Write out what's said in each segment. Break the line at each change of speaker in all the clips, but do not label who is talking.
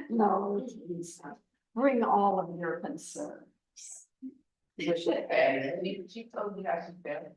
No, it's- bring all of your concerns.
She told me how she felt.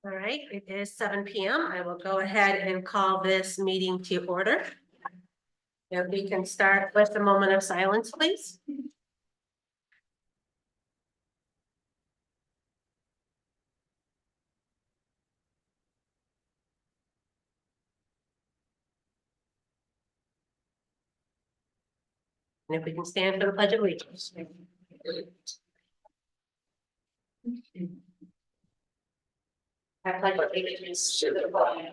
All right, it is 7 p.m. I will go ahead and call this meeting to order. If we can start with a moment of silence, please. And if we can stand for the Pledge of Allegiance. I pledge allegiance to the flag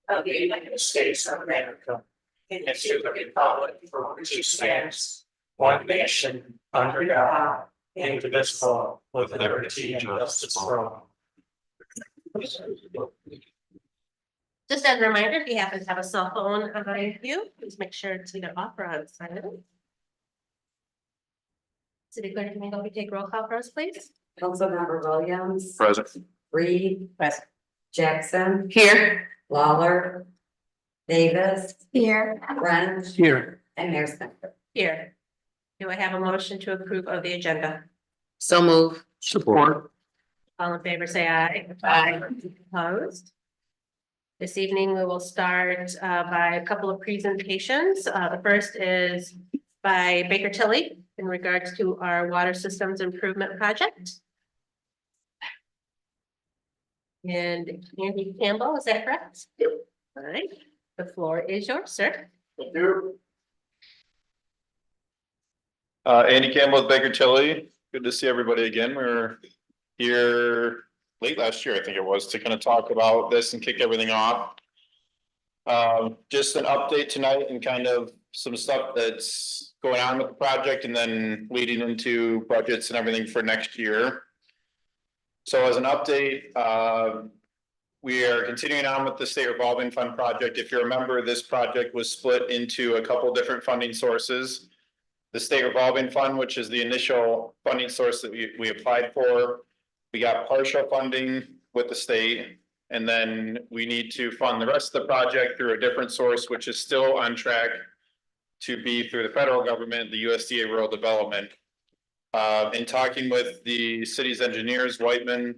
of the United States of America and to the republic for which it stands, one nation, under God, indivisible, with liberty and justice for all. Just as a reminder, if you happen to have a cell phone on you, please make sure it's either off or on silent. City Clerk, can you help me take roll call for us, please?
Councilmember Williams.
Present.
Reed.
Present.
Jackson.
Here.
Lawler. Davis.
Here.
French.
Here.
And Mayor Snyder.
Here. Do I have a motion to approve of the agenda?
So move.
Support.
All in favor, say aye. Aye. Opposed? This evening, we will start by a couple of presentations. The first is by Baker Tilly in regards to our water systems improvement project. And Andy Campbell, is that correct? All right, the floor is yours, sir.
Thank you. Andy Campbell with Baker Tilly. Good to see everybody again. We were here late last year, I think it was, to kind of talk about this and kick everything off. Just an update tonight and kind of some stuff that's going on with the project and then leading into budgets and everything for next year. So as an update, we are continuing on with the state revolving fund project. If you remember, this project was split into a couple different funding sources. The state revolving fund, which is the initial funding source that we applied for. We got partial funding with the state, and then we need to fund the rest of the project through a different source, which is still on track to be through the federal government, the USDA Rural Development. In talking with the city's engineers, Whiteman,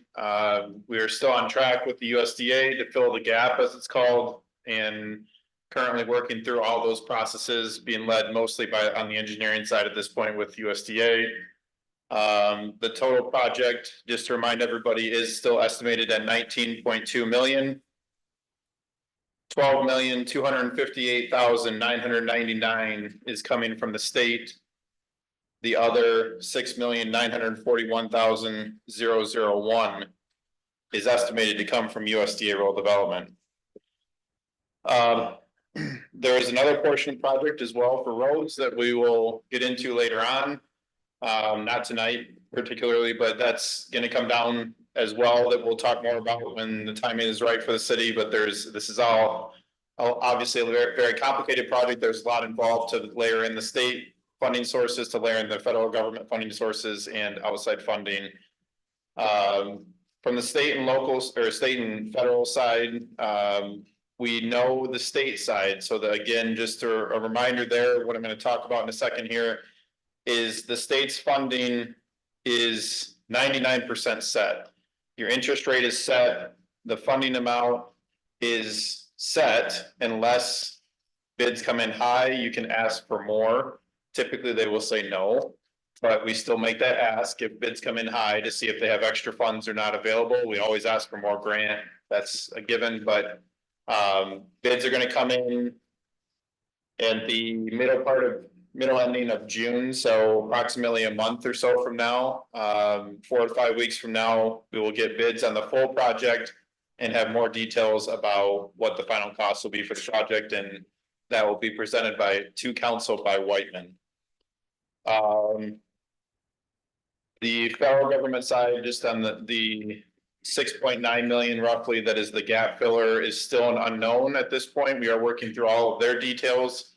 we are still on track with the USDA to fill the gap, as it's called, and currently working through all those processes, being led mostly on the engineering side at this point with USDA. The total project, just to remind everybody, is still estimated at 19.2 million. 12,258,999 is coming from the state. The other 6,941,001 is estimated to come from USDA Rural Development. There is another portion of the project as well for roads that we will get into later on. Not tonight particularly, but that's going to come down as well, that we'll talk more about when the timing is right for the city. But this is all obviously a very, very complicated project. There's a lot involved to layer in the state funding sources, to layer in the federal government funding sources and outside funding. From the state and locals, or state and federal side, we know the state side. So again, just a reminder there, what I'm going to talk about in a second here is the state's funding is 99% set. Your interest rate is set. The funding amount is set unless bids come in high. You can ask for more. Typically, they will say no, but we still make that ask if bids come in high to see if they have extra funds or not available. We always ask for more grant. That's a given, but bids are going to come in at the middle ending of June, so approximately a month or so from now. 4 or 5 weeks from now, we will get bids on the full project and have more details about what the final cost will be for the project, and that will be presented to council by Whiteman. The federal government side, just on the 6.9 million roughly, that is the gap filler, is still an unknown at this point. We are working through all of their details,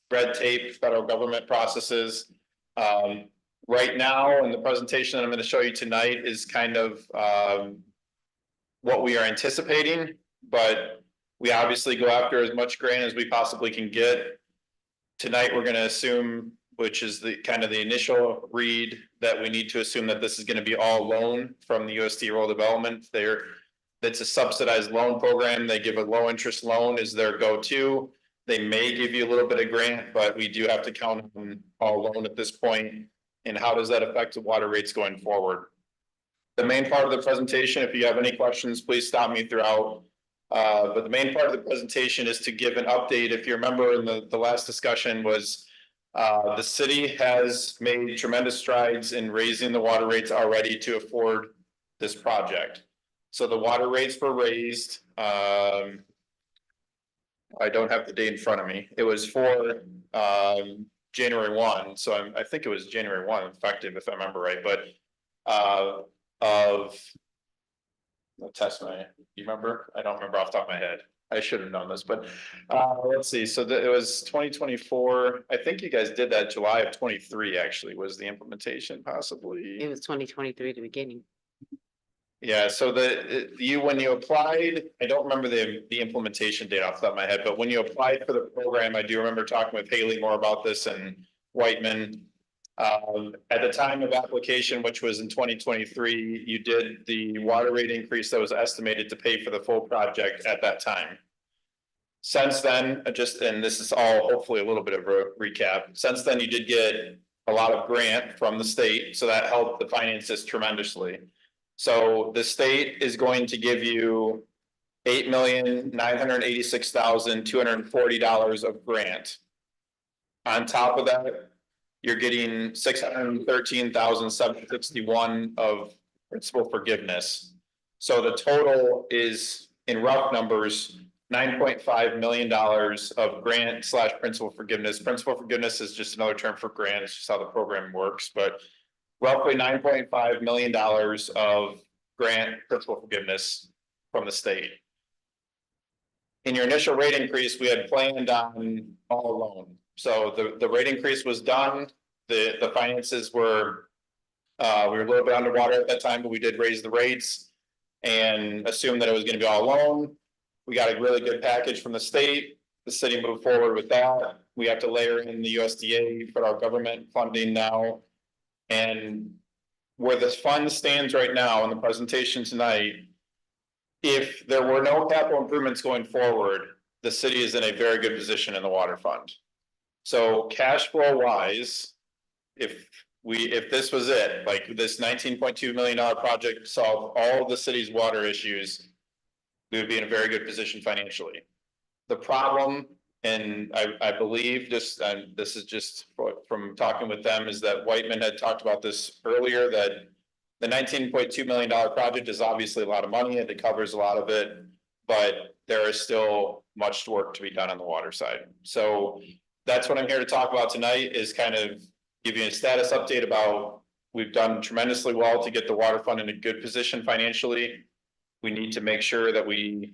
red tape, federal government processes. Right now, in the presentation that I'm going to show you tonight is kind of what we are anticipating, but we obviously go after as much grant as we possibly can get. Tonight, we're going to assume, which is the kind of the initial read, that we need to assume that this is going to be all loan from the USDA Rural Development. That's a subsidized loan program. They give a low interest loan is their go-to. They may give you a little bit of grant, but we do have to count on all loan at this point. And how does that affect the water rates going forward? The main part of the presentation, if you have any questions, please stop me throughout. But the main part of the presentation is to give an update. If you remember in the last discussion was the city has made tremendous strides in raising the water rates already to afford this project. So the water rates were raised. I don't have the date in front of me. It was for January 1. So I think it was January 1 effective, if I remember right, but of the test my, you remember? I don't remember off the top of my head. I should have known this, but let's see. So it was 2024. I think you guys did that July of 23 actually was the implementation possibly.
It was 2023 at the beginning.
Yeah, so when you applied, I don't remember the implementation date off the top of my head, but when you applied for the program, I do remember talking with Haley more about this and Whiteman. At the time of application, which was in 2023, you did the water rate increase that was estimated to pay for the full project at that time. Since then, and this is all hopefully a little bit of a recap. Since then, you did get a lot of grant from the state, so that helped the finances tremendously. So the state is going to give you $8,986,240 of grant. On top of that, you're getting $613,761 of principal forgiveness. So the total is, in rough numbers, $9.5 million of grant / principal forgiveness. Principal forgiveness is just another term for grant. It's just how the program works, but roughly $9.5 million of grant principal forgiveness from the state. In your initial rate increase, we had planned on all loan. So the rate increase was done. The finances were, we were a little bit underwater at that time, but we did raise the rates and assumed that it was going to be all loan. We got a really good package from the state. The city moved forward with that. We have to layer in the USDA for our government funding now. And where this fund stands right now in the presentation tonight, if there were no capital improvements going forward, the city is in a very good position in the water fund. So cash flow wise, if this was it, like this $19.2 million project solved all of the city's water issues, we would be in a very good position financially. The problem, and I believe this, and this is just from talking with them, is that Whiteman had talked about this earlier, that the $19.2 million project is obviously a lot of money and it covers a lot of it, but there is still much work to be done on the water side. So that's what I'm here to talk about tonight, is kind of give you a status update about, we've done tremendously well to get the water fund in a good position financially. We need to make sure that we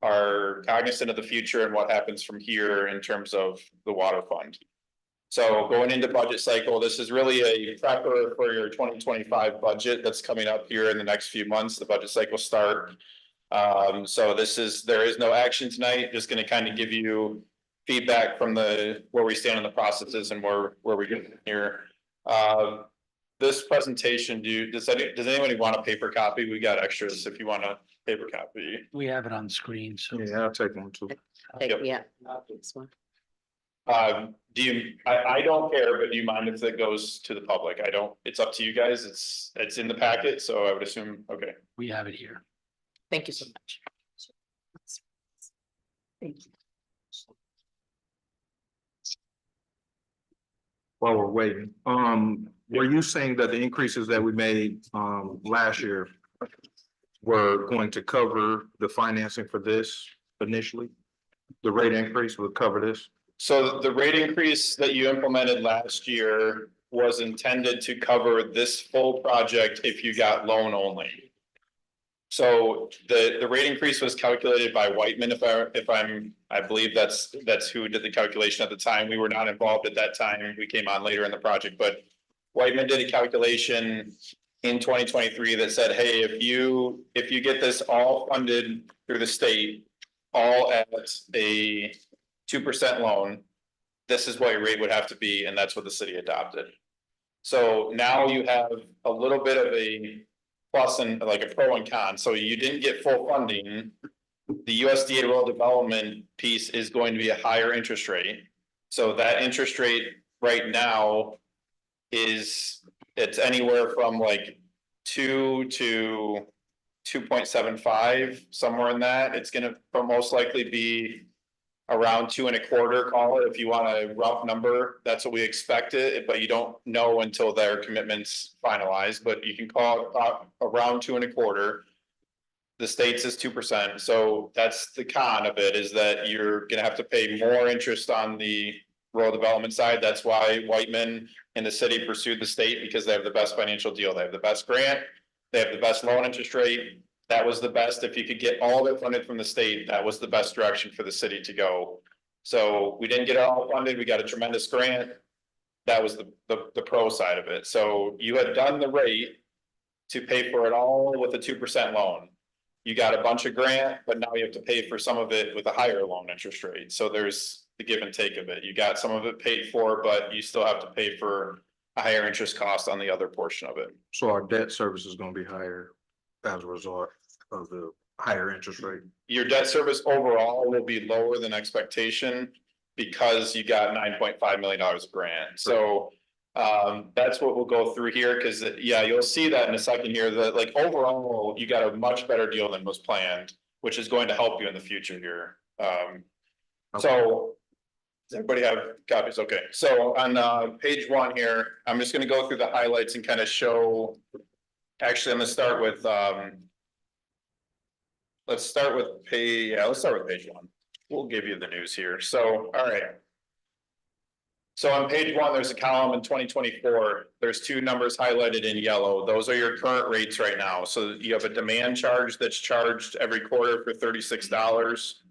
are cognizant of the future and what happens from here in terms of the water fund. So going into budget cycle, this is really a prepper for your 2025 budget that's coming up here in the next few months. The budget cycle start. So there is no action tonight, just going to kind of give you feedback from where we stand in the processes and where we get here. This presentation, does anybody want a paper copy? We got extras if you want a paper copy.
We have it on screen, so.
Yeah, I'll take one too.
Yep.
Yeah. This one.
I don't care, but do you mind if that goes to the public? It's up to you guys. It's in the packet, so I would assume, okay.
We have it here.
Thank you so much.
Thank you.
While we're waiting, were you saying that the increases that we made last year were going to cover the financing for this initially? The rate increase would cover this?
So the rate increase that you implemented last year was intended to cover this full project if you got loan only. So the rate increase was calculated by Whiteman, I believe that's who did the calculation at the time. We were not involved at that time. We came on later in the project, but Whiteman did a calculation in 2023 that said, hey, if you get this all funded through the state, all at a 2% loan, this is what your rate would have to be, and that's what the city adopted. So now you have a little bit of plus and like a pro and con, so you didn't get full funding. The USDA rural development piece is going to be a higher interest rate. So that interest rate right now it's anywhere from like 2 to 2.75, somewhere in that. It's gonna most likely be around 2.25, call it, if you want a rough number. That's what we expected, but you don't know until their commitments finalized, but you can call it around 2.25. The state's is 2%, so that's the con of it, is that you're gonna have to pay more interest on the rural development side. That's why Whiteman and the city pursued the state, because they have the best financial deal. They have the best grant, they have the best loan interest rate. That was the best. If you could get all of it funded from the state, that was the best direction for the city to go. So we didn't get it all funded. We got a tremendous grant. That was the pro side of it. So you had done the rate to pay for it all with a 2% loan. You got a bunch of grant, but now you have to pay for some of it with a higher loan interest rate. So there's the give and take of it. You got some of it paid for, but you still have to pay for a higher interest cost on the other portion of it.
So our debt service is gonna be higher as a result of the higher interest rate.
Your debt service overall will be lower than expectation because you got $9.5 million of grant. So that's what we'll go through here, because yeah, you'll see that in a second here, that like overall, you got a much better deal than was planned, which is going to help you in the future here. So does everybody have copies? Okay, so on page 1 here, I'm just gonna go through the highlights and kind of show, actually, I'm gonna start with let's start with page 1. We'll give you the news here. So, all right. So on page 1, there's a column in 2024. There's 2 numbers highlighted in yellow. Those are your current rates right now. So you have a demand charge that's charged every quarter for $36.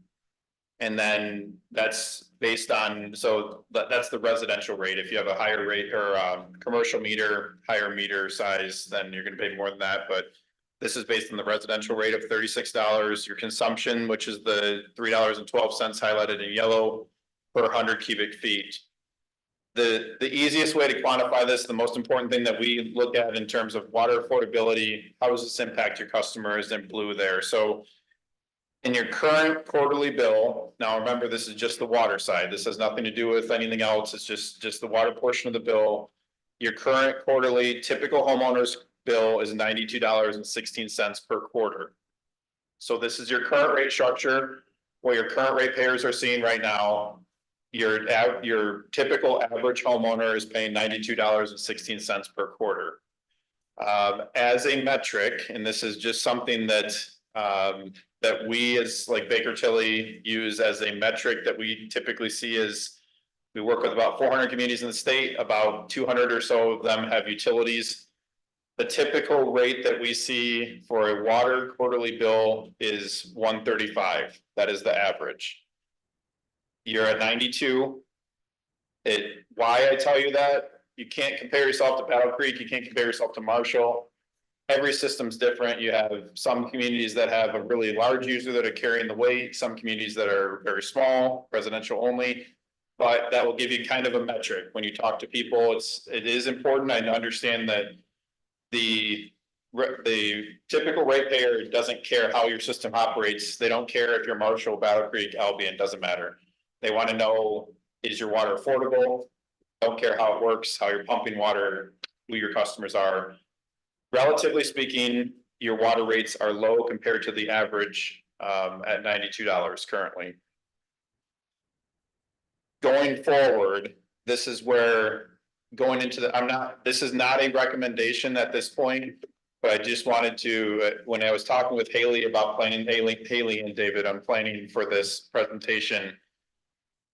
And then that's based on, so that's the residential rate. If you have a higher rate or commercial meter, higher meter size, then you're gonna pay more than that. But this is based on the residential rate of $36. Your consumption, which is the $3.12 highlighted in yellow per 100 cubic feet. The easiest way to quantify this, the most important thing that we look at in terms of water affordability, how does this impact your customers, in blue there. So in your current quarterly bill, now remember, this is just the water side. This has nothing to do with anything else. It's just the water portion of the bill. Your current quarterly typical homeowner's bill is $92.16 per quarter. So this is your current rate structure, what your current ratepayers are seeing right now. Your typical average homeowner is paying $92.16 per quarter. As a metric, and this is just something that that we as like Baker Tilly use as a metric that we typically see, is we work with about 400 communities in the state. About 200 or so of them have utilities. The typical rate that we see for a water quarterly bill is $135. That is the average. You're at 92. Why I tell you that, you can't compare yourself to Battle Creek, you can't compare yourself to Marshall. Every system's different. You have some communities that have a really large user that are carrying the weight, some communities that are very small, residential only. But that will give you kind of a metric when you talk to people. It is important. I understand that the typical ratepayer doesn't care how your system operates. They don't care if you're Marshall, Battle Creek, Albion, doesn't matter. They want to know, is your water affordable? Don't care how it works, how you're pumping water, who your customers are. Relatively speaking, your water rates are low compared to the average at $92 currently. Going forward, this is where going into this is not a recommendation at this point, but I just wanted to, when I was talking with Haley about planning, Haley and David on planning for this presentation,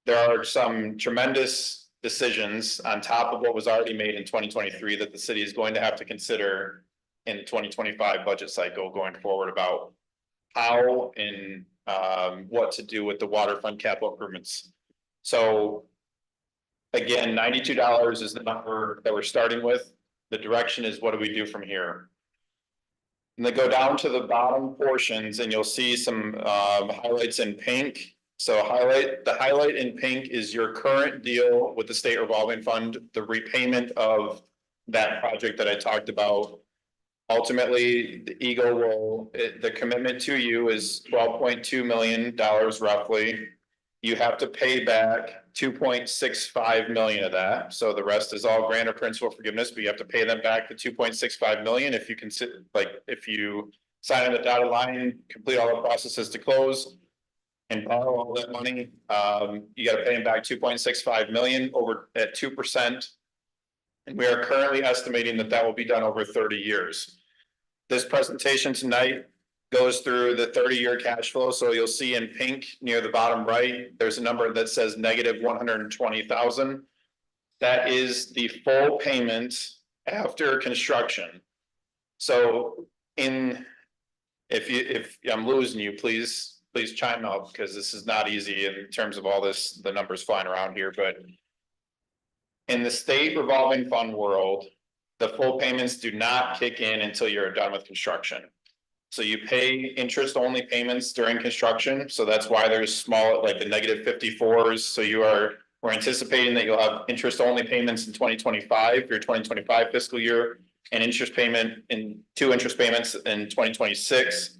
there are some tremendous decisions on top of what was already made in 2023 that the city is going to have to consider in the 2025 budget cycle going forward about how and what to do with the waterfront capital improvements. So again, $92 is the number that we're starting with. The direction is, what do we do from here? And then go down to the bottom portions and you'll see some highlights in pink. So the highlight in pink is your current deal with the state revolving fund, the repayment of that project that I talked about. Ultimately, the Eagle will, the commitment to you is $12.2 million roughly. You have to pay back 2.65 million of that, so the rest is all grant or principal forgiveness, but you have to pay them back the 2.65 million if you consider, like, if you sign on the dotted line, complete all the processes to close. And borrow all that money, you gotta pay them back 2.65 million over at 2%. And we are currently estimating that that will be done over 30 years. This presentation tonight goes through the 30-year cash flow. So you'll see in pink near the bottom right, there's a number that says negative 120,000. That is the full payment after construction. So if I'm losing you, please chime up, because this is not easy in terms of all this, the numbers flying around here, but in the state revolving fund world, the full payments do not kick in until you're done with construction. So you pay interest only payments during construction. So that's why there's small, like the negative 54s. So we're anticipating that you'll have interest only payments in 2025, your 2025 fiscal year, and two interest payments in 2026.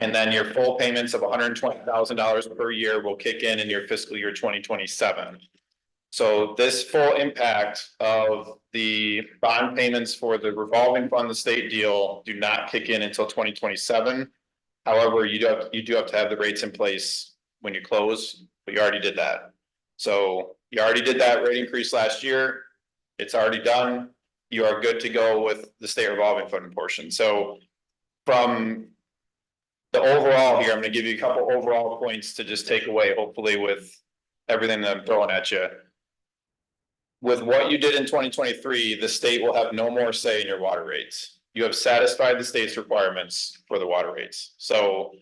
And then your full payments of $120,000 per year will kick in your fiscal year 2027. So this full impact of the bond payments for the revolving fund, the state deal, do not kick in until 2027. However, you do have to have the rates in place when you close, but you already did that. So you already did that rate increase last year. It's already done. You are good to go with the state revolving fund portion. So from the overall here, I'm going to give you a couple overall points to just take away, hopefully, with everything that I'm throwing at you. With what you did in 2023, the state will have no more say in your water rates. You have satisfied the state's requirements for the water rates. So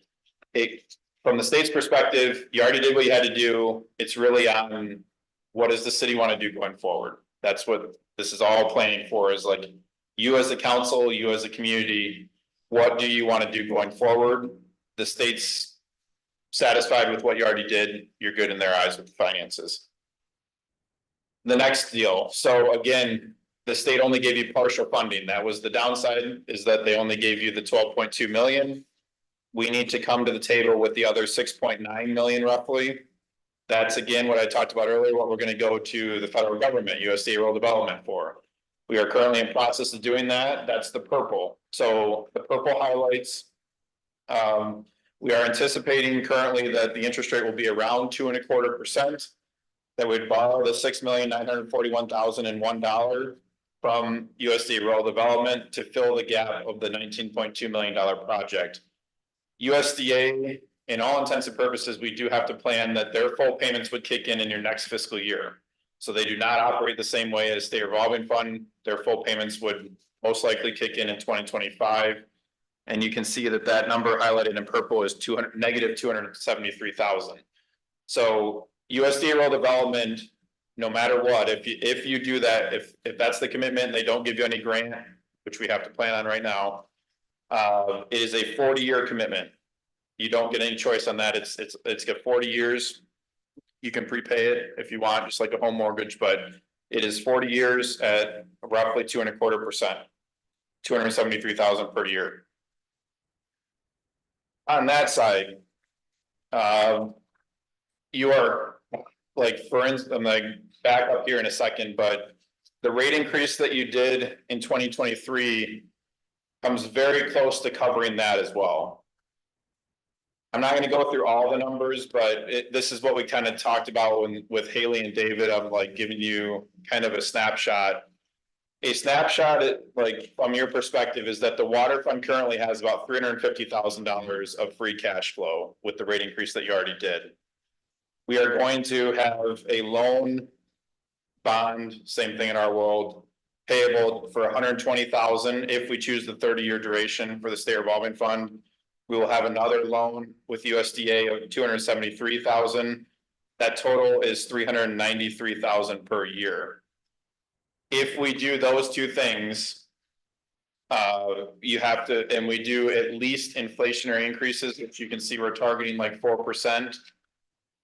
from the state's perspective, you already did what you had to do. It's really on what does the city want to do going forward. That's what this is all planning for, is like you as a council, you as a community, what do you want to do going forward? The state's satisfied with what you already did. You're good in their eyes with the finances. The next deal. So again, the state only gave you partial funding. That was the downside, is that they only gave you the 12.2 million. We need to come to the table with the other 6.9 million roughly. That's again what I talked about earlier, what we're going to go to the federal government, USDA Rural Development for. We are currently in process of doing that. That's the purple. So the purple highlights. We are anticipating currently that the interest rate will be around 2.25%. That would borrow the $6,941,001 from USDA Rural Development to fill the gap of the $19.2 million project. USDA, in all intents and purposes, we do have to plan that their full payments would kick in your next fiscal year. So they do not operate the same way as state revolving fund. Their full payments would most likely kick in 2025. And you can see that that number highlighted in purple is negative 273,000. So USDA Rural Development, no matter what, if you do that, if that's the commitment, they don't give you any grant, which we have to plan on right now. It is a 40-year commitment. You don't get any choice on that. It's got 40 years. You can prepay it if you want, just like a home mortgage, but it is 40 years at roughly 2.25%, 273,000 per year. On that side, you are like, for instance, I'm like back up here in a second, but the rate increase that you did in 2023 comes very close to covering that as well. I'm not going to go through all the numbers, but this is what we kind of talked about with Haley and David. I'm like giving you kind of a snapshot. A snapshot, like from your perspective, is that the water fund currently has about $350,000 of free cash flow with the rate increase that you already did. We are going to have a loan bond, same thing in our world, payable for $120,000 if we choose the 30-year duration for the state revolving fund. We will have another loan with USDA of $273,000. That total is $393,000 per year. If we do those two things, you have to, and we do at least inflationary increases, which you can see we're targeting like 4%.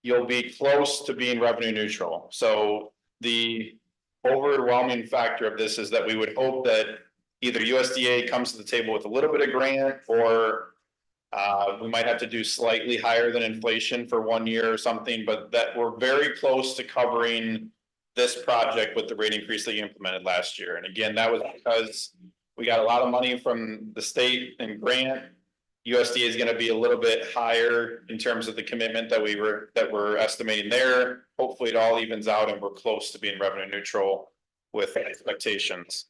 You'll be close to being revenue neutral. So the overwhelming factor of this is that we would hope that either USDA comes to the table with a little bit of grant, or we might have to do slightly higher than inflation for 1 year or something, but that we're very close to covering this project with the rate increase that you implemented last year. And again, that was because we got a lot of money from the state and grant. USDA is going to be a little bit higher in terms of the commitment that we're estimating there. Hopefully it all evens out and we're close to being revenue neutral with expectations.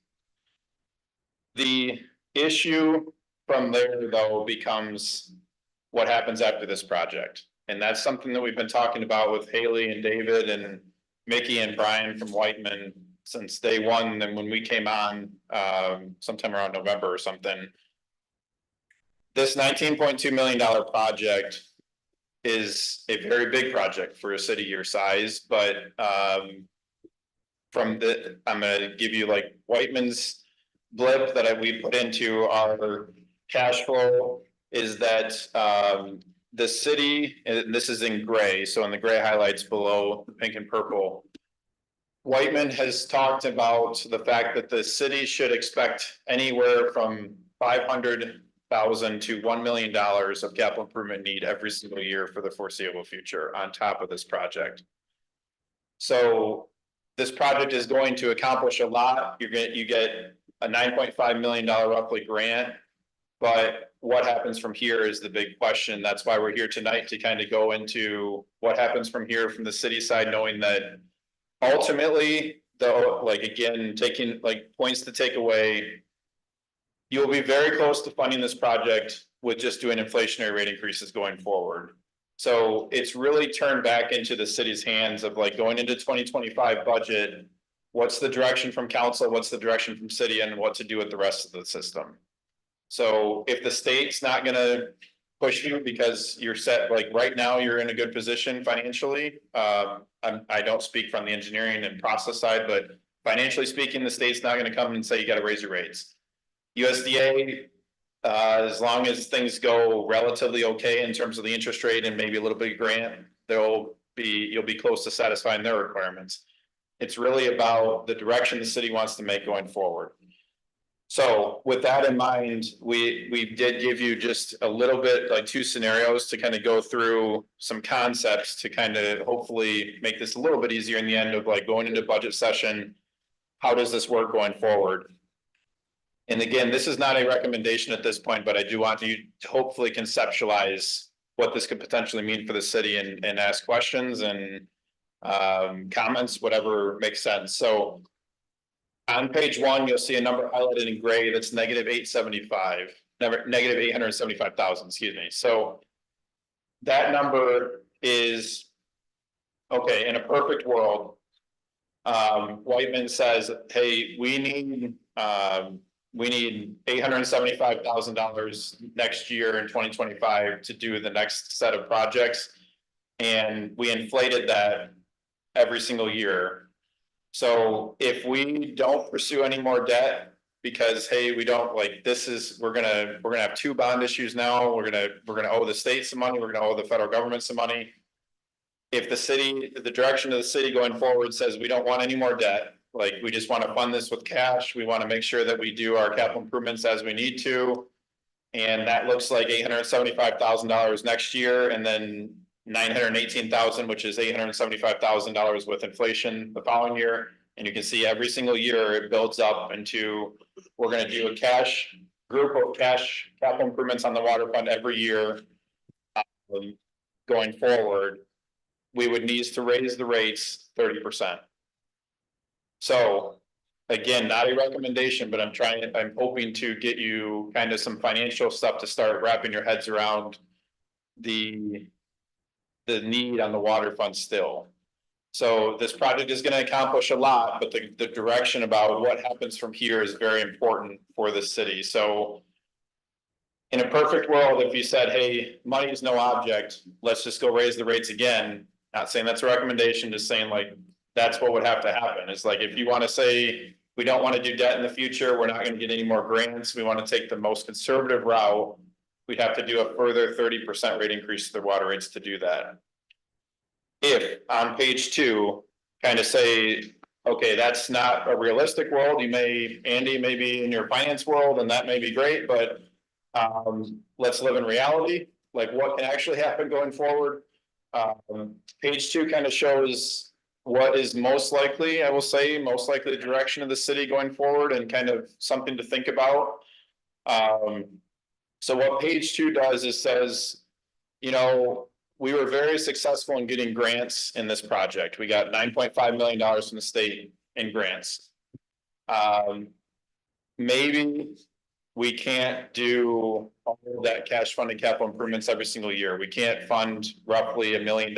The issue from there though becomes what happens after this project. And that's something that we've been talking about with Haley and David and Mickey and Brian from Whiteman since day one. And when we came on sometime around November or something, this $19.2 million project is a very big project for a city your size, but I'm gonna give you like Whiteman's blip that we put into our cash flow is that the city, and this is in gray, so in the gray highlights below the pink and purple, Whiteman has talked about the fact that the city should expect anywhere from $500,000 to $1 million of capital improvement need every single year for the foreseeable future on top of this project. So this project is going to accomplish a lot. You get a $9.5 million roughly grant, but what happens from here is the big question. That's why we're here tonight, to kind of go into what happens from here from the city side, knowing that ultimately, though, like again, taking like points to take away, you'll be very close to funding this project with just doing inflationary rate increases going forward. So it's really turned back into the city's hands of like going into 2025 budget. What's the direction from council? What's the direction from city, and what to do with the rest of the system? So if the state's not gonna push you because you're set, like right now, you're in a good position financially. I don't speak from the engineering and process side, but financially speaking, the state's not gonna come and say you gotta raise your rates. USDA, as long as things go relatively okay in terms of the interest rate and maybe a little bit of grant, you'll be close to satisfying their requirements. It's really about the direction the city wants to make going forward. So with that in mind, we did give you just a little bit, like 2 scenarios to kind of go through some concepts to kind of hopefully make this a little bit easier in the end of like going into budget session. How does this work going forward? And again, this is not a recommendation at this point, but I do want you to hopefully conceptualize what this could potentially mean for the city and ask questions and comments, whatever makes sense. So on page 1, you'll see a number highlighted in gray that's negative 875,000, excuse me. So that number is, okay, in a perfect world, Whiteman says, hey, we need $875,000 next year in 2025 to do the next set of projects. And we inflated that every single year. So if we don't pursue any more debt because, hey, we don't like, we're gonna have 2 bond issues now. We're gonna owe the state some money. We're gonna owe the federal government some money. If the direction of the city going forward says we don't want any more debt, like we just want to fund this with cash. We want to make sure that we do our capital improvements as we need to. And that looks like $875,000 next year, and then $918,000, which is $875,000 with inflation the following year. And you can see every single year it builds up into, we're going to do a group of cash capital improvements on the water fund every year. Going forward, we would need to raise the rates 30%. So again, not a recommendation, but I'm hoping to get you kind of some financial stuff to start wrapping your heads around the need on the water fund still. So this project is going to accomplish a lot, but the direction about what happens from here is very important for the city. So in a perfect world, if you said, hey, money is no object, let's just go raise the rates again. Not saying that's a recommendation, just saying like, that's what would have to happen. It's like, if you want to say, we don't want to do debt in the future, we're not going to get any more grants, we want to take the most conservative route, we'd have to do a further 30% rate increase to the water rates to do that. If on page 2, kind of say, okay, that's not a realistic world. Andy may be in your finance world and that may be great, but let's live in reality, like what can actually happen going forward. Page 2 kind of shows what is most likely, I will say, most likely the direction of the city going forward and kind of something to think about. So what page 2 does is says, you know, we were very successful in getting grants in this project. We got $9.5 million from the state in grants. Maybe we can't do all of that cash funded capital improvements every single year. We can't fund roughly $1 million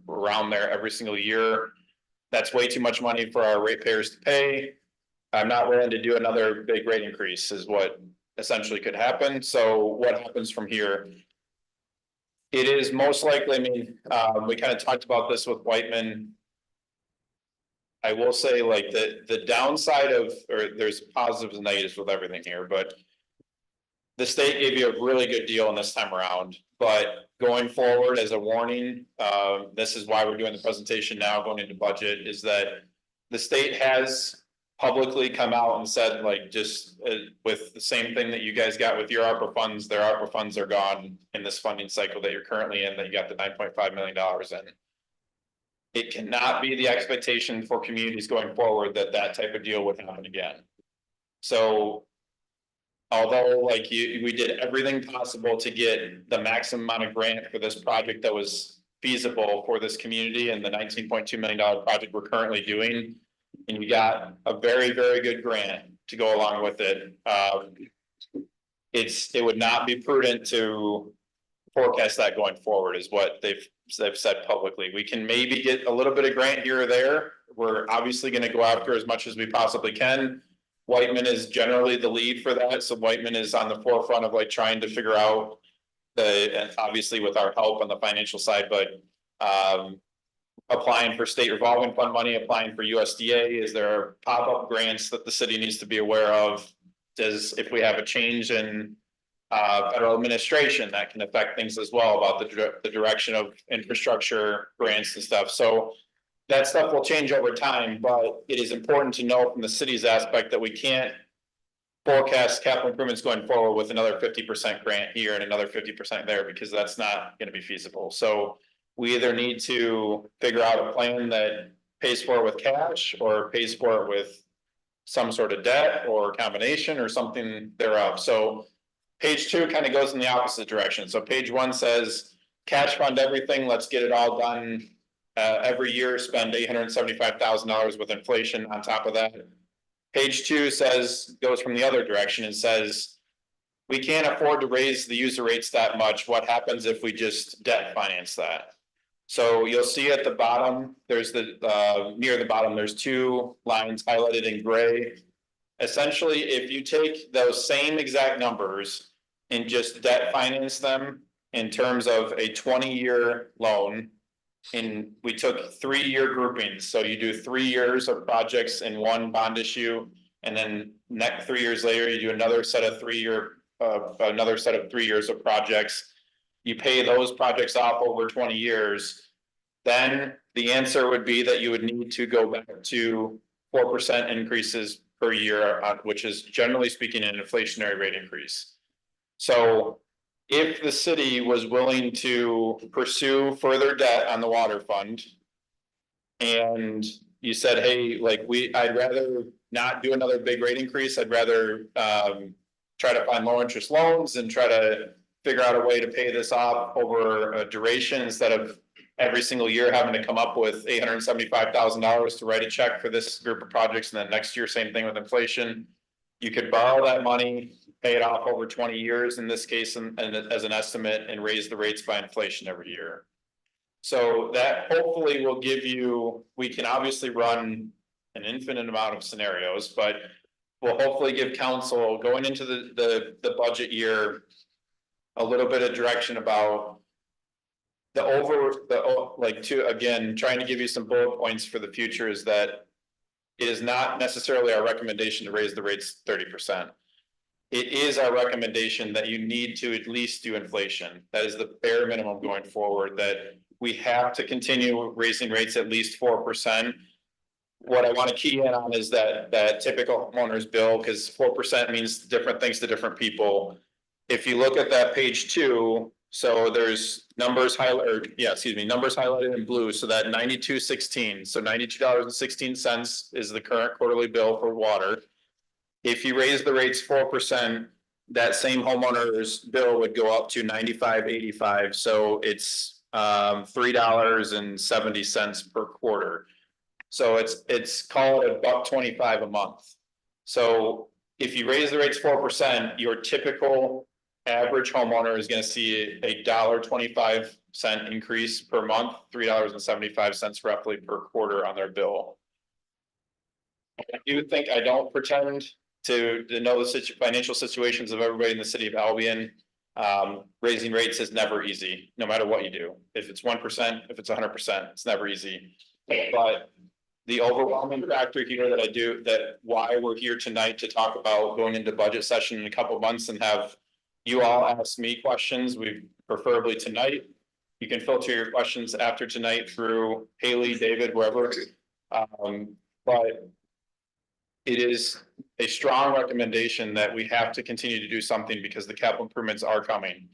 around there every single year. That's way too much money for our ratepayers to pay. I'm not willing to do another big rate increase is what essentially could happen. So what happens from here? It is most likely, I mean, we kind of talked about this with Whiteman. I will say like the downside of, or there's positives and negatives with everything here, but the state gave you a really good deal in this time around, but going forward as a warning, this is why we're doing the presentation now going into budget, is that the state has publicly come out and said, like, just with the same thing that you guys got with your ARPA funds, their ARPA funds are gone in this funding cycle that you're currently in, that you got the $9.5 million in. It cannot be the expectation for communities going forward that that type of deal would happen again. So although like we did everything possible to get the maximum amount of grant for this project that was feasible for this community and the $19.2 million project we're currently doing, and you got a very, very good grant to go along with it. It would not be prudent to forecast that going forward is what they've said publicly. We can maybe get a little bit of grant here or there. We're obviously going to go after as much as we possibly can. Whiteman is generally the lead for that. So Whiteman is on the forefront of like trying to figure out and obviously with our help on the financial side, but applying for state revolving fund money, applying for USDA. Is there pop-up grants that the city needs to be aware of? If we have a change in federal administration, that can affect things as well about the direction of infrastructure grants and stuff. So that stuff will change over time, but it is important to know from the city's aspect that we can't forecast capital improvements going forward with another 50% grant here and another 50% there, because that's not going to be feasible. So we either need to figure out a plan that pays for it with cash or pays for it with some sort of debt or combination or something thereof. So page 2 kind of goes in the opposite direction. So page 1 says cash fund everything. Let's get it all done every year, spend $875,000 with inflation on top of that. Page 2 goes from the other direction and says, we can't afford to raise the user rates that much. What happens if we just debt finance that? So you'll see at the bottom, there's near the bottom, there's 2 lines highlighted in gray. Essentially, if you take those same exact numbers and just debt finance them in terms of a 20-year loan, and we took 3-year groupings. So you do 3 years of projects in one bond issue, and then next 3 years later, you do another set of 3 years of projects. You pay those projects off over 20 years, then the answer would be that you would need to go back to 4% increases per year, which is generally speaking an inflationary rate increase. So if the city was willing to pursue further debt on the water fund, and you said, hey, like I'd rather not do another big rate increase, I'd rather try to find low interest loans and try to figure out a way to pay this off over a duration instead of every single year having to come up with $875,000 to write a check for this group of projects. And then next year, same thing with inflation. You could borrow that money, pay it off over 20 years in this case, and as an estimate, and raise the rates by inflation every year. So that hopefully will give you, we can obviously run an infinite amount of scenarios, but will hopefully give council going into the budget year a little bit of direction about again, trying to give you some bullet points for the future is that it is not necessarily our recommendation to raise the rates 30%. It is our recommendation that you need to at least do inflation. That is the bare minimum going forward, that we have to continue raising rates at least 4%. what I want to key in on is that typical homeowner's bill, because 4% means different things to different people. If you look at that page 2, so there's numbers numbers highlighted in blue, so that 92.16, so $92.16 is the current quarterly bill for water. If you raise the rates 4%, that same homeowner's bill would go up to $95.85, so it's $3.70 per quarter. So it's called $1.25 a month. So if you raise the rates 4%, your typical average homeowner is going to see a $1.25 increase per month, $3.75 roughly per quarter on their bill. I do think I don't pretend to know the financial situations of everybody in the city of Albion. Raising rates is never easy, no matter what you do. If it's 1%, if it's 100%, it's never easy. But the overwhelming factor here that why we're here tonight to talk about going into budget session in a couple of months and have you all ask me questions, we preferably tonight. You can filter your questions after tonight through Haley, David, wherever. But it is a strong recommendation that we have to continue to do something because the capital improvements are coming.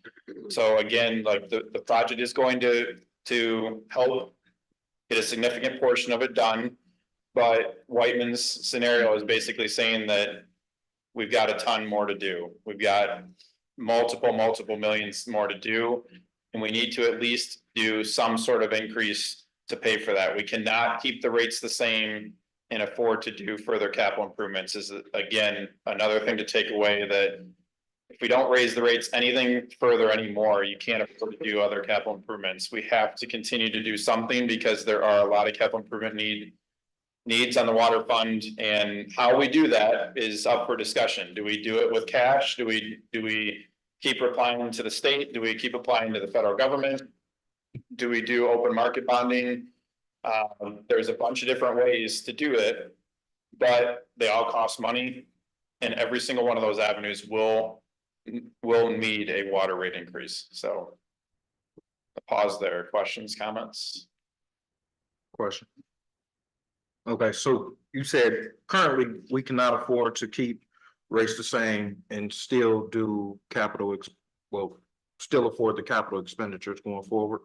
So again, like the project is going to help get a significant portion of it done. But Whiteman's scenario is basically saying that we've got a ton more to do. We've got multiple millions more to do. And we need to at least do some sort of increase to pay for that. We cannot keep the rates the same and afford to do further capital improvements. Is again, another thing to take away, that if we don't raise the rates anything further anymore, you can't afford to do other capital improvements. We have to continue to do something because there are a lot of capital improvement needs on the water fund, and how we do that is up for discussion. Do we do it with cash? Do we keep applying to the state? Do we keep applying to the federal government? Do we do open market bonding? There's a bunch of different ways to do it, but they all cost money, and every single one of those avenues will need a water rate increase. So a pause there. Questions, comments?
Question. Okay, so you said currently we cannot afford to keep rates the same and still do still afford the capital expenditures going forward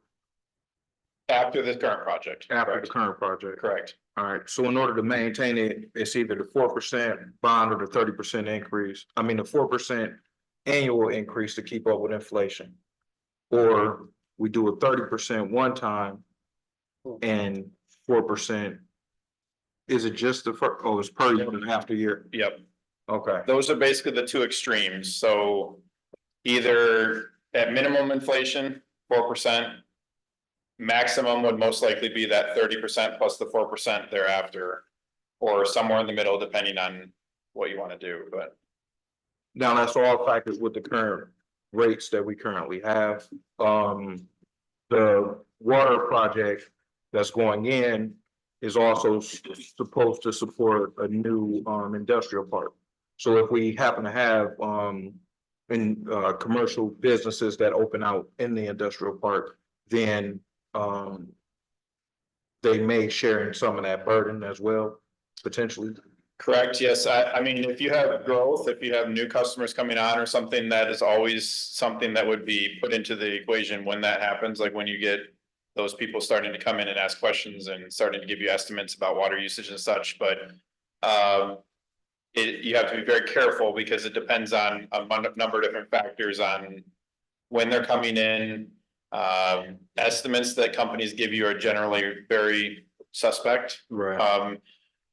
After the current project.
after
Correct.
the current project.
Correct.
All right, so in order to maintain it, it's either the 4% bond or the 30% increase. I mean, the 4% annual increase to keep up with inflation. Or we do a 30% one time and 4%. Is it just it's per year and after year?
Yep.
Okay,
Those are basically the two extremes. So either at minimum inflation, 4%, maximum would most likely be that 30% plus the 4% thereafter, or somewhere in the middle, depending on what you want to do. But
now that's all factors with the current rates that we currently have. The water project that's going in is also supposed to support a new industrial park. So if we happen to have commercial businesses that open out in the industrial park, then they may share in some of that burden as well, potentially.
correct, yes. I mean, if you have growth, if you have new customers coming on or something, that is always something that would be put into the equation when that happens, like when you get those people starting to come in and ask questions and starting to give you estimates about water usage and such. But you have to be very careful because it depends on a number of different factors on when they're coming in. Estimates that companies give you are generally very suspect.
Right.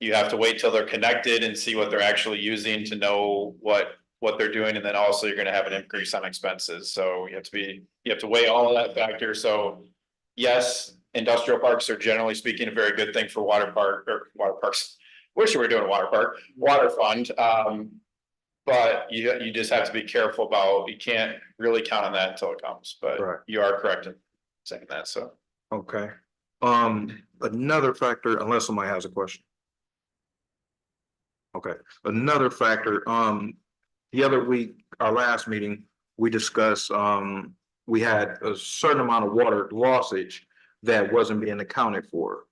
You have to wait till they're connected and see what they're actually using to know what they're doing, and then also you're going to have an increase on expenses. So you have to weigh all of that factor. So yes, industrial parks are generally speaking a very good thing for water parks. Wish we were doing a water fund. But you just have to be careful about, you can't really count on that until it comes, but
Right.
You are correct in saying that, so.
Okay. Another factor, unless somebody has a question. Okay, another factor, the other week, our last meeting, we discussed, we had a certain amount of water lossage that wasn't being accounted for.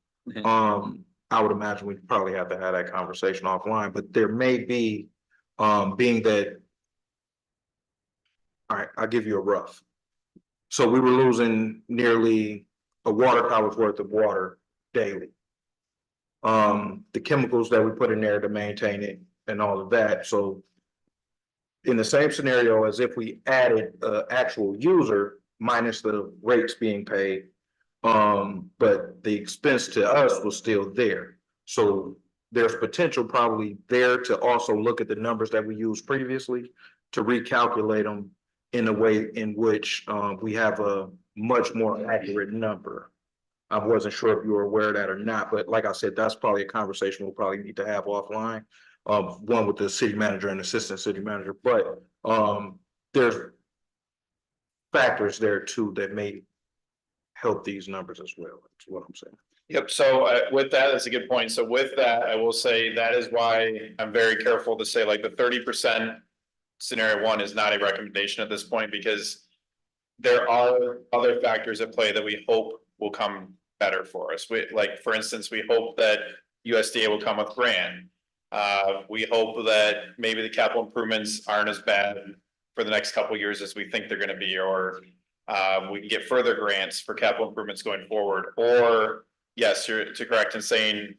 I would imagine we probably have to have that conversation offline, but there may be, being that. All right, I'll give you a rough. So we were losing nearly a water tower's worth of water daily. The chemicals that we put in there to maintain it and all of that, so. In the same scenario as if we added actual user minus the rates being paid. But the expense to us was still there. So there's potential probably there to also look at the numbers that we used previously to recalculate them in a way in which we have a much more accurate number. I wasn't sure if you were aware of that or not, but like I said, that's probably a conversation we'll probably need to have offline. One with the city manager and assistant city manager, but there's factors there too that may help these numbers as well. That's what I'm saying.
Yep, so with that, that's a good point. So with that, I will say that is why I'm very careful to say like the 30% scenario one is not a recommendation at this point because there are other factors at play that we hope will come better for us. We, like, for instance, we hope that USDA will come with grant. We hope that maybe the capital improvements aren't as bad for the next couple of years as we think they're gonna be, or we can get further grants for capital improvements going forward, or yes, you're correct in saying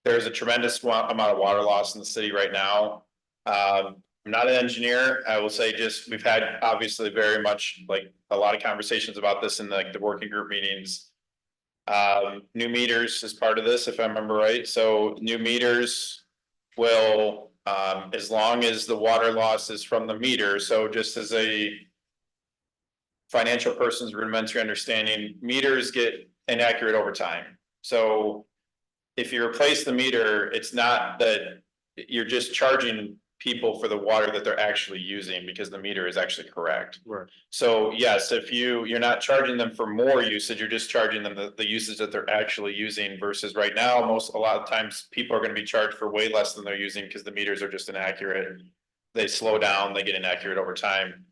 there's a tremendous amount of water loss in the city right now. I'm not an engineer. I will say just, we've had obviously very much like a lot of conversations about this in the working group meetings. New meters is part of this, if I remember right. So new meters will, as long as the water loss is from the meter. So just as a financial person's rudimentary understanding, meters get inaccurate over time. So if you replace the meter, it's not that you're just charging people for the water that they're actually using because the meter is actually correct.
Right.
So yes, if you're not charging them for more usage, you're just charging them the usage that they're actually using versus right now, a lot of times people are going to be charged for way less than they're using because the meters are just inaccurate. They slow down, they get inaccurate over time.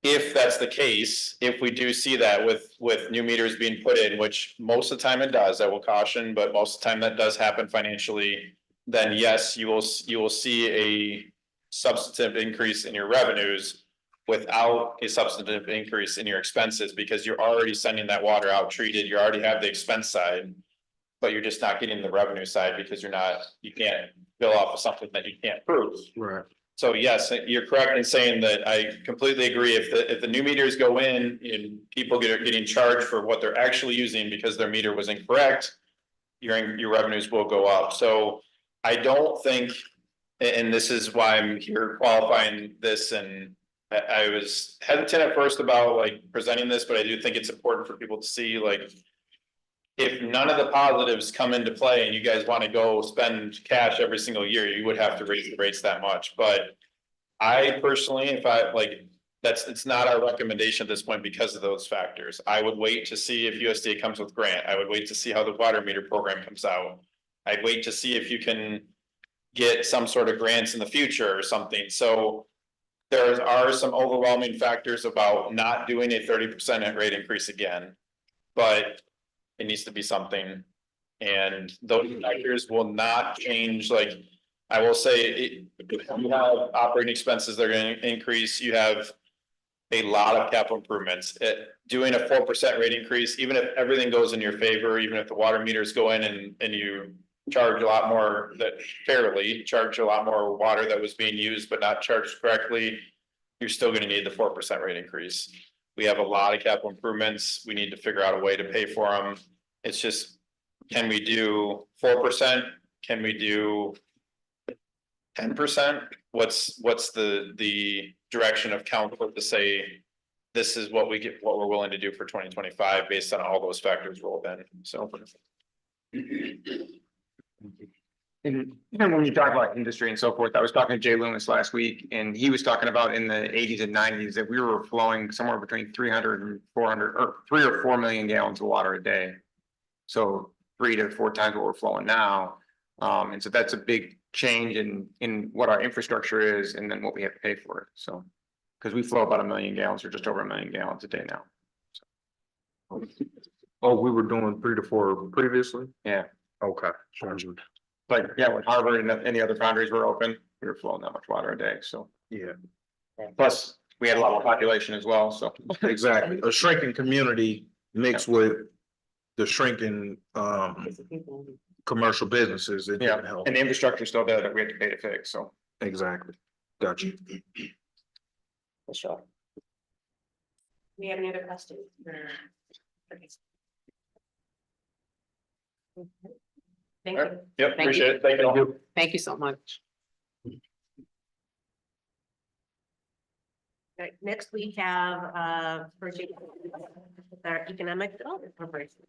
If that's the case, if we do see that with new meters being put in, which most of the time it does, I will caution, but most of the time that does happen financially, then yes, you will see a substantive increase in your revenues without a substantive increase in your expenses because you're already sending that water out treated. You already have the expense side, but you're just not getting the revenue side because you can't bill off of something that you can't prove.
Right.
So yes, you're correct in saying that. I completely agree. If the new meters go in and people getting charged for what they're actually using because their meter was incorrect, your revenues will go up. So I don't think, and this is why I'm here qualifying this, and I was hesitant at first about like presenting this, but I do think it's important for people to see, like, if none of the positives come into play and you guys want to go spend cash every single year, you would have to raise the rates that much. But I personally, it's not our recommendation at this point because of those factors. I would wait to see if USDA comes with grant. I would wait to see how the water meter program comes out. I'd wait to see if you can get some sort of grants in the future or something. So there are some overwhelming factors about not doing a 30% rate increase again, but it needs to be something. And those factors will not change. Like I will say, you have operating expenses that are going to increase. You have a lot of capital improvements. Doing a 4% rate increase, even if everything goes in your favor, even if the water meters go in and you charge a lot more, that fairly charge a lot more water that was being used but not charged correctly, you're still going to need the 4% rate increase. We have a lot of capital improvements. We need to figure out a way to pay for them. It's just, can we do 4%? Can we do 10%? What's the direction of council to say this is what we're willing to do for 2025 based on all those factors rolled in? So.
And even when you talk about industry and so forth, I was talking to Jay Loomis last week, and he was talking about in the 80s and 90s that we were flowing somewhere between 300 and 400 or 3 or 4 million gallons of water a day. So 3 to 4 times what we're flowing now. And so that's a big change in what our infrastructure is and then what we have to pay for it. So because we flow about 1 million gallons or just over 1 million gallons a day now.
Oh, we were doing 3 to 4 previously?
Yeah.
Okay, sure.
Like, yeah, when Harvard and any other foundries were open, we were flowing that much water a day, so.
Yeah,
Plus, we had a lot more population as well, so.
exactly. A shrinking community mixed with the shrinking commercial businesses, it
Yeah,
didn't help.
and the infrastructure is still there that we had to pay to fix, so.
Exactly. Gotcha.
For sure.
We have any other questions? Thank you.
Yep,
you.
appreciate it. Thank you.
Thank you so much.
Right, next we have, project with our Economic Development Corporation.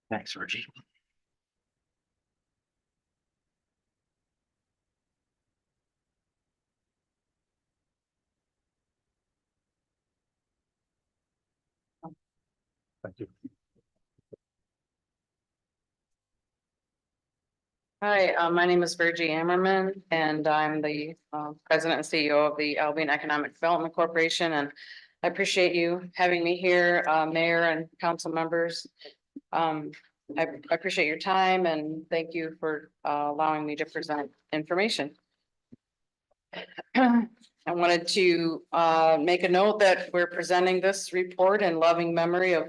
Thanks, Reggie.
Thank you.
Hi, my name is Virgie Ammerman, and I'm the president and CEO of the Albion Economic Development Corporation, and I appreciate you having me here, mayor and council members. I appreciate your time and thank you for allowing me to present information. I wanted to make a note that we're presenting this report in loving memory of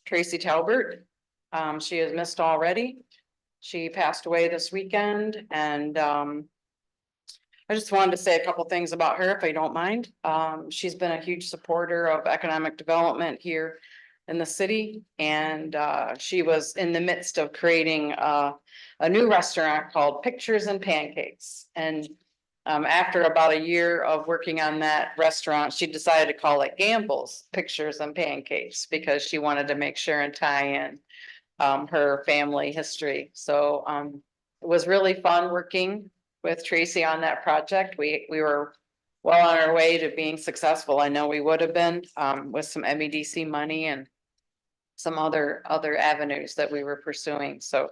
Tracy Talbert. She is missed already. She passed away this weekend, and I just wanted to say a couple things about her, if I don't mind. She's been a huge supporter of economic development here in the city, and she was in the midst of creating a new restaurant called Pictures and Pancakes. And after about a year of working on that restaurant, she decided to call it Gamble's Pictures and Pancakes because she wanted to make sure and tie in her family history. So it was really fun working with Tracy on that project. We were well on our way to being successful. I know we would have been with some MEDC money and some other avenues that we were pursuing. So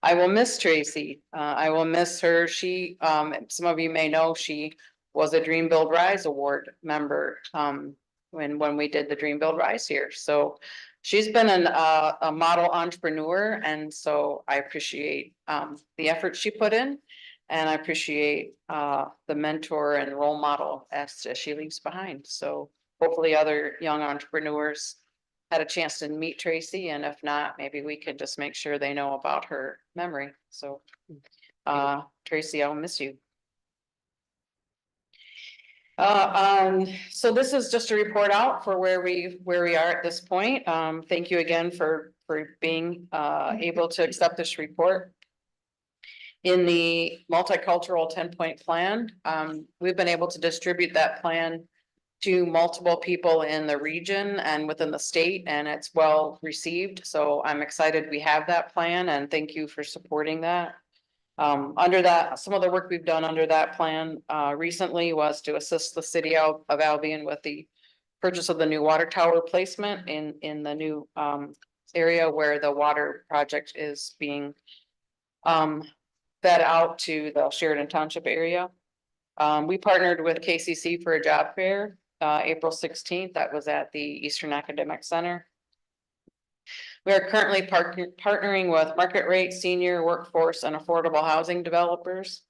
I will miss Tracy. I will miss her. She some of you may know she was a Dream Build Rise Award member when we did the Dream Build Rise here. So she's been a model entrepreneur, and so I appreciate the effort she put in, and I appreciate the mentor and role model as she leaves behind. So hopefully other young entrepreneurs had a chance to meet Tracy, and if not, maybe we could just make sure they know about her memory. So Tracy, I'll miss you. So this is just a report out for where we are at this point. Thank you again for being able to accept this report. In the multicultural 10-point plan, we've been able to distribute that plan to multiple people in the region and within the state, and it's well received. So I'm excited we have that plan, and thank you for supporting that. Under that, some of the work we've done under that plan recently was to assist the city of Albion with the purchase of the new water tower placement in the new area where the water project is being fed out to the Sheridan Township area. We partnered with KCC for a job fair, April 16th. That was at the Eastern Academic Center. We are currently partnering with market rate senior workforce and affordable housing developers.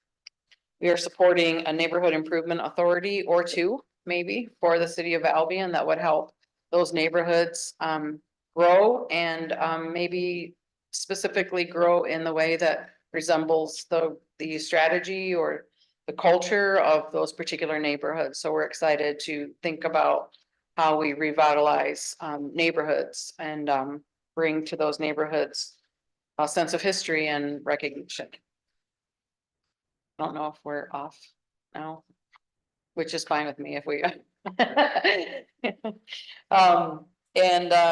We are supporting a neighborhood improvement authority or two, maybe, for the city of Albion that would help those neighborhoods grow and maybe specifically grow in the way that resembles the strategy or the culture of those particular neighborhoods. So we're excited to think about how we revitalize neighborhoods and bring to those neighborhoods a sense of history and recognition. I don't know if we're off now, which is fine with me if we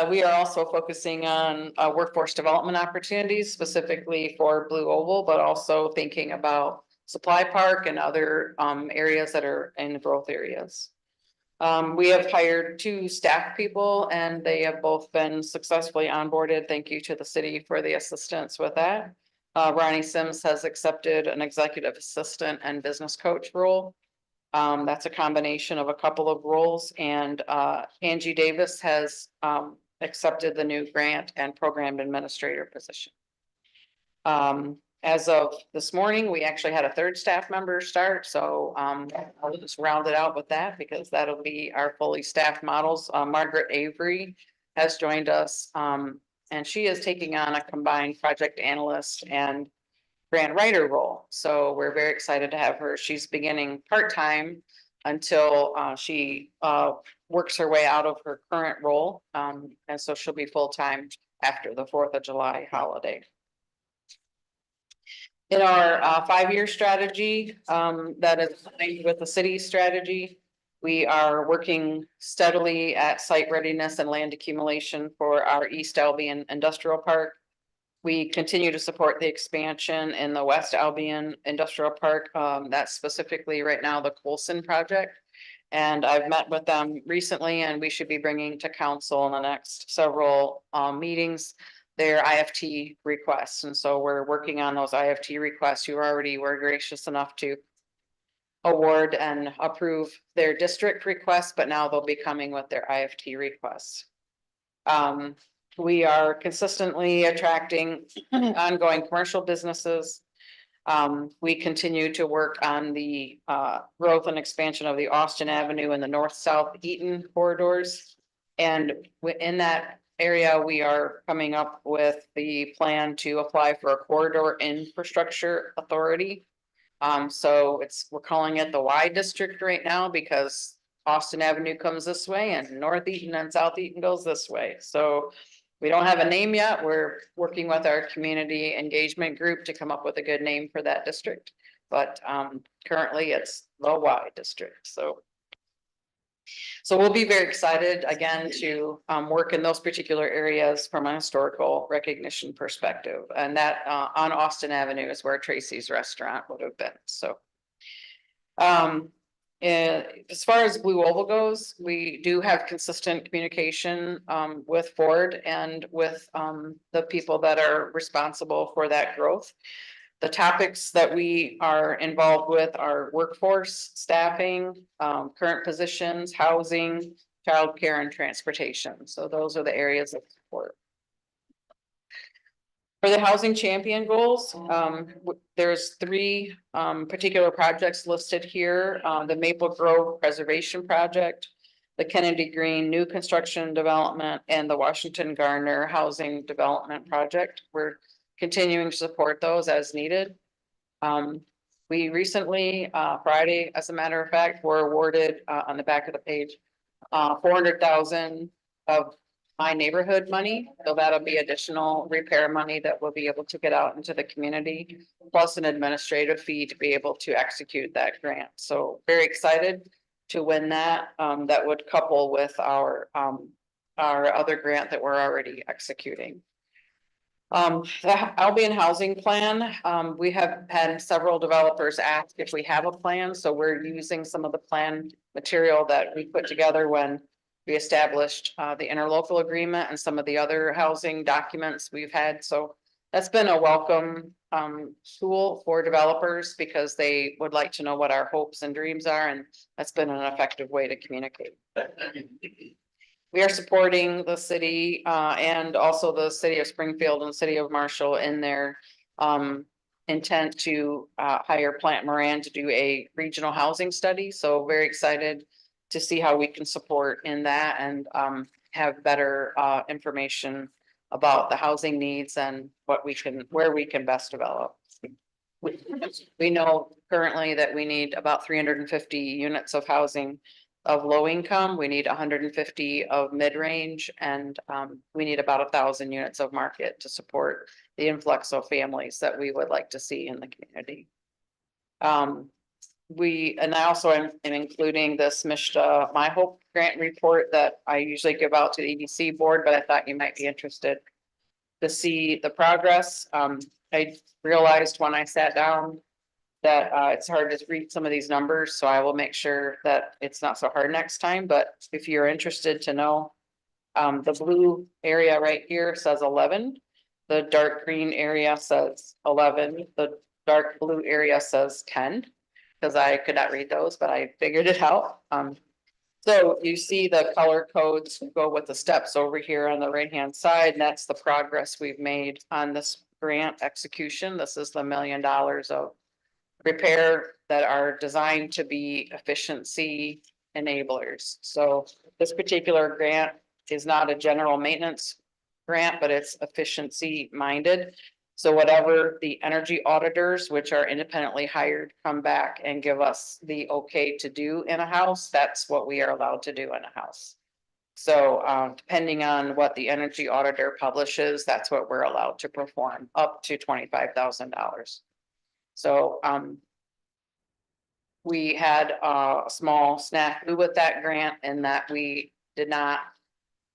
we are also focusing on workforce development opportunities, specifically for Blue Oval, but also thinking about Supply Park and other areas that are in growth areas. We have hired 2 staff people and they have both been successfully onboarded. Thank you to the city for the assistance with that. Ronnie Sims has accepted an executive assistant and business coach role. That's a combination of a couple of roles, and Angie Davis has accepted the new grant and program administrator position. As of this morning, we actually had a third staff member start, so I'll just round it out with that because that'll be our fully staffed models. Margaret Avery has joined us, and she is taking on a combined project analyst and grant writer role. So we're very excited to have her. She's beginning part-time until she works her way out of her current role. And so she'll be full-time after the 4th of July holiday. In our 5-year strategy, that is aligned with the city's strategy, we are working steadily at site readiness and land accumulation for our East Albion Industrial Park. We continue to support the expansion in the West Albion Industrial Park. That's specifically right now the Colson project. And I've met with them recently, and we should be bringing to council in the next several meetings their IFT requests. And so we're working on those IFT requests. You already were gracious enough to award and approve their district requests, but now they'll be coming with their IFT requests. We are consistently attracting ongoing commercial businesses. We continue to work on the growth and expansion of the Austin Avenue and the north-south Eaton corridors. And in that area, we are coming up with the plan to apply for a corridor infrastructure authority. So we're calling it the Y district right now because Austin Avenue comes this way and North Eaton and South Eaton goes this way. So we don't have a name yet. We're working with our community engagement group to come up with a good name for that district. But currently it's the Y district. So we'll be very excited again to work in those particular areas from a historical recognition perspective. And that on Austin Avenue is where Tracy's restaurant would have been. So as far as Blue Oval goes, we do have consistent communication with Ford and with the people that are responsible for that growth. The topics that we are involved with are workforce, staffing, current positions, housing, childcare, and transportation. So those are the areas of support. For the housing champion goals, there's 3 particular projects listed here. The Maple Grove Preservation Project, the Kennedy Green New Construction Development, and the Washington Garner Housing Development Project. We're continuing to support those as needed. We recently, Friday, as a matter of fact, were awarded on the back of the page, $400,000 of my neighborhood money. So that'll be additional repair money that we'll be able to get out into the community, plus an administrative fee to be able to execute that grant. So very excited to win that. That would couple with our other grant that we're already executing. The Albion Housing Plan, we have had several developers ask if we have a plan, so we're using some of the plan material that we put together when we established the interlocal agreement and some of the other housing documents we've had. So that's been a welcome tool for developers because they would like to know what our hopes and dreams are, and that's been an effective way to communicate. We are supporting the city and also the city of Springfield and the city of Marshall in their intent to hire Plant Moran to do a regional housing study. So very excited to see how we can support in that and have better information about the housing needs and where we can best develop. We know currently that we need about 350 units of housing of low income. We need 150 of mid-range, and we need about 1,000 units of market to support the influx of families that we would like to see in the community. And I also am including this MISHDA My Hope grant report that I usually give out to the EDC board, but I thought you might be interested to see the progress. I realized when I sat down that it's hard to read some of these numbers, so I will make sure that it's not so hard next time. But if you're interested to know, the blue area right here says 11. The dark green area says 11, the dark blue area says 10. Cause I could not read those, but I figured it out. So you see the color codes go with the steps over here on the right-hand side, and that's the progress we've made on this grant execution. This is the $1 million of repair that are designed to be efficiency enablers. So this particular grant is not a general maintenance grant, but it's efficiency minded. So whatever the energy auditors, which are independently hired, come back and give us the okay to do in a house, that's what we are allowed to do in a house. So depending on what the energy auditor publishes, that's what we're allowed to perform, up to $25,000. So we had a small snafu with that grant in that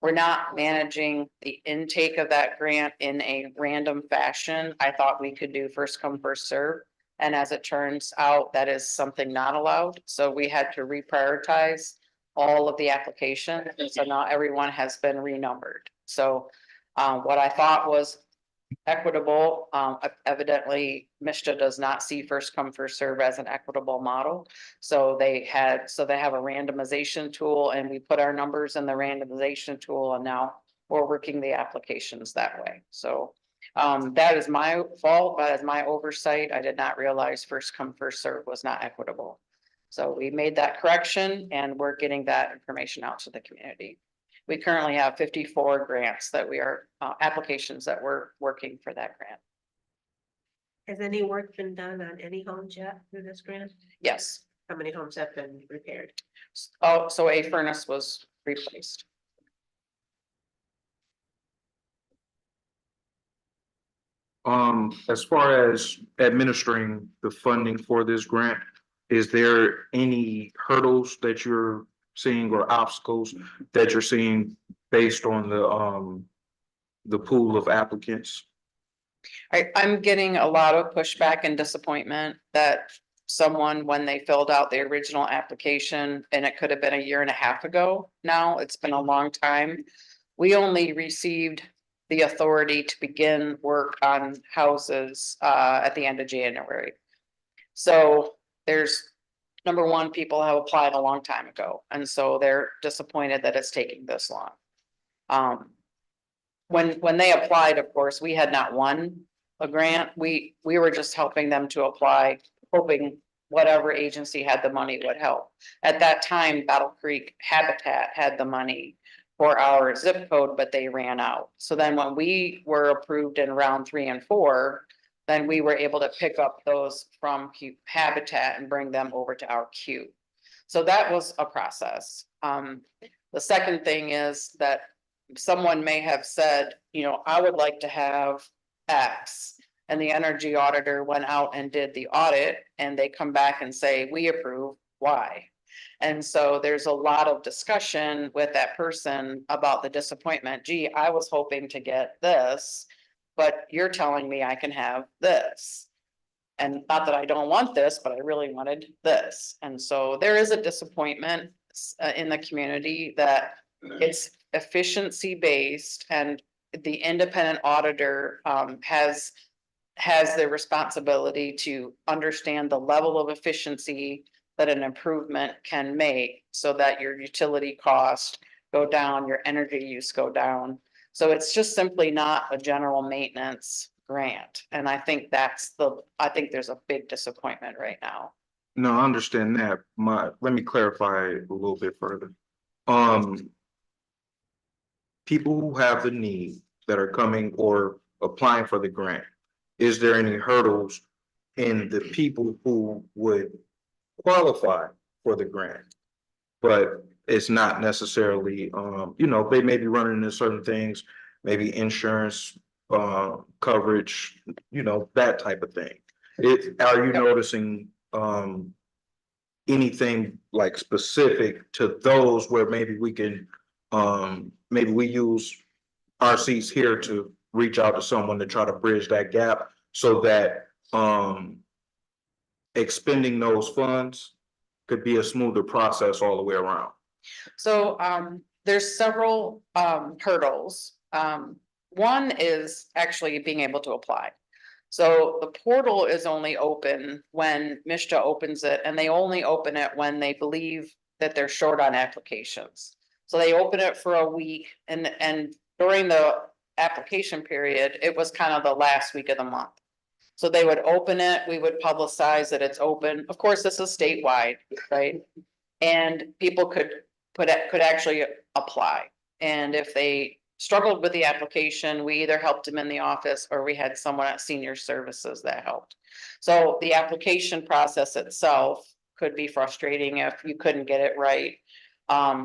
we're not managing the intake of that grant in a random fashion. I thought we could do first come, first serve. And as it turns out, that is something not allowed. So we had to reprioritize all of the applications. And so now everyone has been renumbered. So what I thought was equitable, evidently Mishta does not see first come, first serve as an equitable model. So they have a randomization tool, and we put our numbers in the randomization tool, and now we're working the applications that way. So that is my fault, that is my oversight. I did not realize first come, first serve was not equitable. So we made that correction, and we're getting that information out to the community. We currently have 54 grants that we are, applications that we're working for that grant.
Has any work been done on any homes yet through this grant?
Yes.
How many homes have been repaired?
Oh, so a furnace was replaced.
As far as administering the funding for this grant, is there any hurdles that you're seeing or obstacles that you're seeing based on the pool of applicants?
I'm getting a lot of pushback and disappointment that someone, when they filled out the original application, and it could have been a year and a half ago now, it's been a long time. We only received the authority to begin work on houses at the end of January. So there's, number one, people have applied a long time ago, and so they're disappointed that it's taking this long. When they applied, of course, we had not won a grant. We were just helping them to apply, hoping whatever agency had the money would help. At that time, Battle Creek Habitat had the money for our zip code, but they ran out. So then when we were approved in round 3 and 4, then we were able to pick up those from Habitat and bring them over to our queue. So that was a process. The second thing is that someone may have said, you know, I would like to have X, and the energy auditor went out and did the audit, and they come back and say, we approve Y. And so there's a lot of discussion with that person about the disappointment. Gee, I was hoping to get this, but you're telling me I can have this. And not that I don't want this, but I really wanted this. And so there is a disappointment in the community that it's efficiency based, and the independent auditor has the responsibility to understand the level of efficiency that an improvement can make, so that your utility cost go down, your energy use go down. So it's just simply not a general maintenance grant. And I think I think there's a big disappointment right now.
No, I understand that. Let me clarify a little bit further. People who have the need that are coming or applying for the grant, is there any hurdles in the people who would qualify for the grant? But it's not necessarily, you know, they may be running into certain things, maybe insurance, coverage, you know, that type of thing. Are you noticing, anything like specific to those where maybe we can, maybe we use our seats here to reach out to someone to try to bridge that gap, so that, expending those funds could be a smoother process all the way around?
So there's several hurdles. One is actually being able to apply. So the portal is only open when Mishta opens it, and they only open it when they believe that they're short on applications. So they open it for a week, and during the application period, it was kind of the last week of the month. So they would open it, we would publicize that it's open. Of course, this is statewide, right? And people could actually apply. And if they struggled with the application, we either helped them in the office or we had someone at senior services that helped. So the application process itself could be frustrating if you couldn't get it right.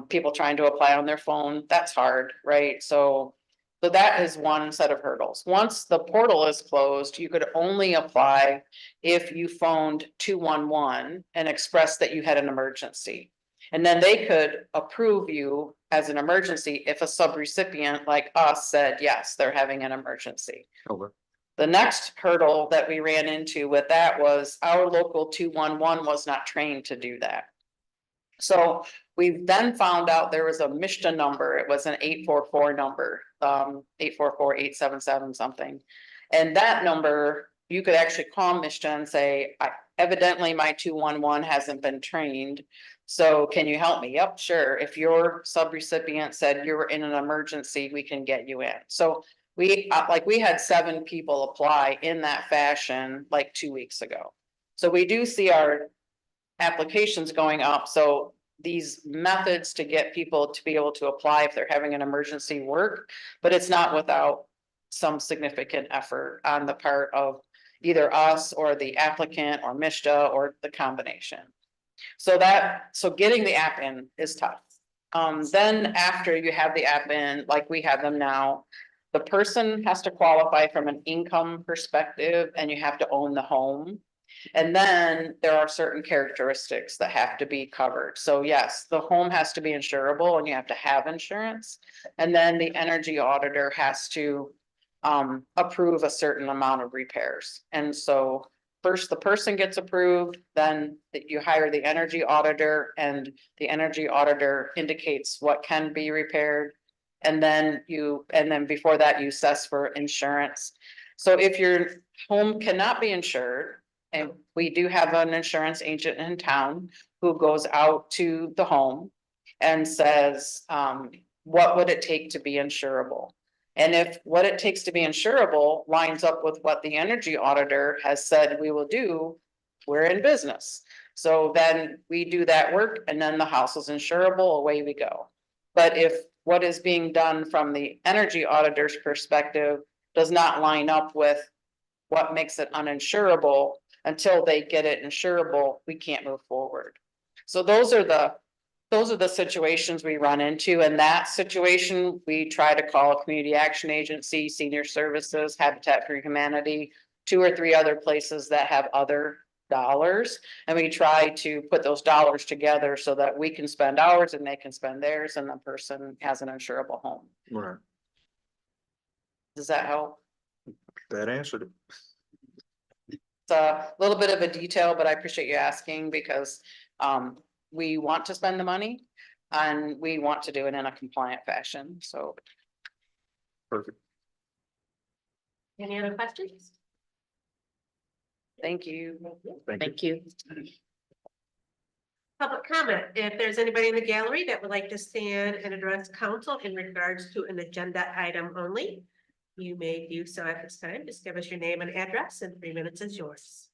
People trying to apply on their phone, that's hard, right? So that is one set of hurdles. Once the portal is closed, you could only apply if you phoned 211 and expressed that you had an emergency. And then they could approve you as an emergency if a subrecipient like us said, yes, they're having an emergency.
Okay.
The next hurdle that we ran into with that was our local 211 was not trained to do that. So we then found out there was a Mishta number. It was an 844 number, 844-877 something. And that number, you could actually call Mishta and say, evidently my 211 hasn't been trained. So can you help me? Yep, sure. If your subrecipient said you're in an emergency, we can get you in. So we had 7 people apply in that fashion like 2 weeks ago. So we do see our applications going up. So these methods to get people to be able to apply if they're having an emergency work, but it's not without some significant effort on the part of either us or the applicant or Mishta or the combination. So getting the app in is tough. Then after you have the app in, like we have them now, the person has to qualify from an income perspective and you have to own the home. And then there are certain characteristics that have to be covered. So yes, the home has to be insurable and you have to have insurance. And then the energy auditor has to approve a certain amount of repairs. And so first the person gets approved, then you hire the energy auditor and the energy auditor indicates what can be repaired. And then before that you assess for insurance. So if your home cannot be insured, and we do have an insurance agent in town who goes out to the home and says, what would it take to be insurable? And if what it takes to be insurable lines up with what the energy auditor has said we will do, we're in business. So then we do that work and then the house is insurable, away we go. But if what is being done from the energy auditor's perspective does not line up with what makes it uninsurable, until they get it insurable, we can't move forward. So those are the situations we run into. In that situation, we try to call a community action agency, senior services, Habitat for Humanity, 2 or 3 other places that have other dollars. And we try to put those dollars together so that we can spend ours and they can spend theirs and the person has an insurable home.
Right.
Does that help?
That answered it.
It's a little bit of a detail, but I appreciate you asking because we want to spend the money and we want to do it in a compliant fashion. So.
Perfect.
Any other questions?
Thank you.
Thank you.
Thank you.
Public comment. If there's anybody in the gallery that would like to stand and address council in regards to an agenda item only, you may do so at this time. Just give us your name and address and 3 minutes is yours.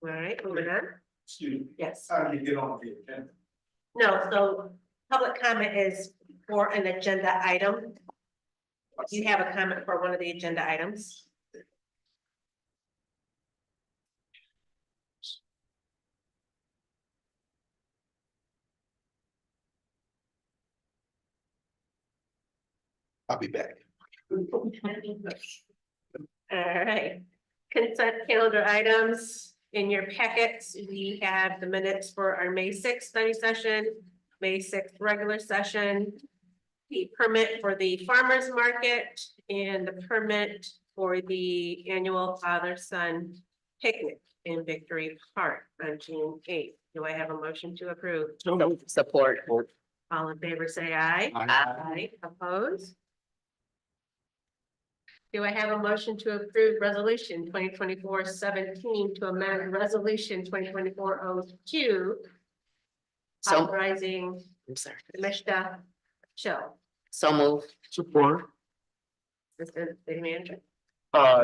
All right, moving on.
Excuse me,
Yes.
how do you get on the agenda?
No, so public comment is for an agenda item. You have a comment for one of the agenda items.
I'll be back.
All right, consent calendar items. In your packets, we have the minutes for our May 6th study session, May 6th regular session, the permit for the farmer's market, and the permit for the annual father-son picnic in Victory Park on June 8th. Do I have a motion to approve?
Support.
All in favor, say aye.
Aye.
Opposed? Do I have a motion to approve resolution 2024-17 to amend resolution 2024-02
So,
authorizing
I'm sorry.
Commissioner Show,
So move.
Support.
Assistant City Manager?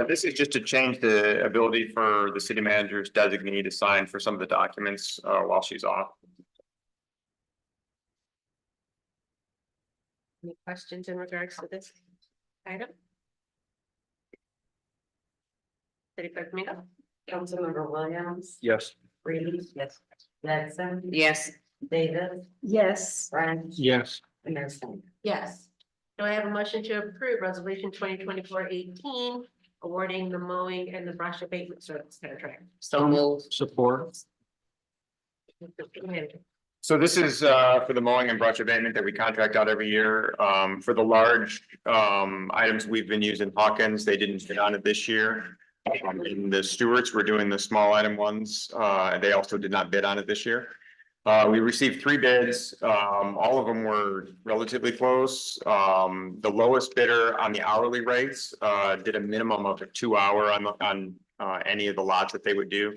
This is just to change the ability for the city manager's designee to sign for some of the documents, while she's off.
Any questions in regards to this item? City Clerk Domingo?
Councilmember Williams,
Yes.
Reed. Yes. Jackson.
Yes.
Davis,
Yes.
French.
Yes.
And Mayor Snyder.
Yes. Do I have a motion to approve resolution 2024-18 awarding the mowing and the brush abatement service contract?
So move.
Support.
City Manager?
So this is for the mowing and brush abatement that we contract out every year. For the large items we've been using Hawkins, they didn't fit on it this year. And the Stewarts were doing the small item ones. They also did not bid on it this year. We received 3 bids. All of them were relatively close. The lowest bidder on the hourly rates did a minimum of a 2-hour on any of the lots that they would do.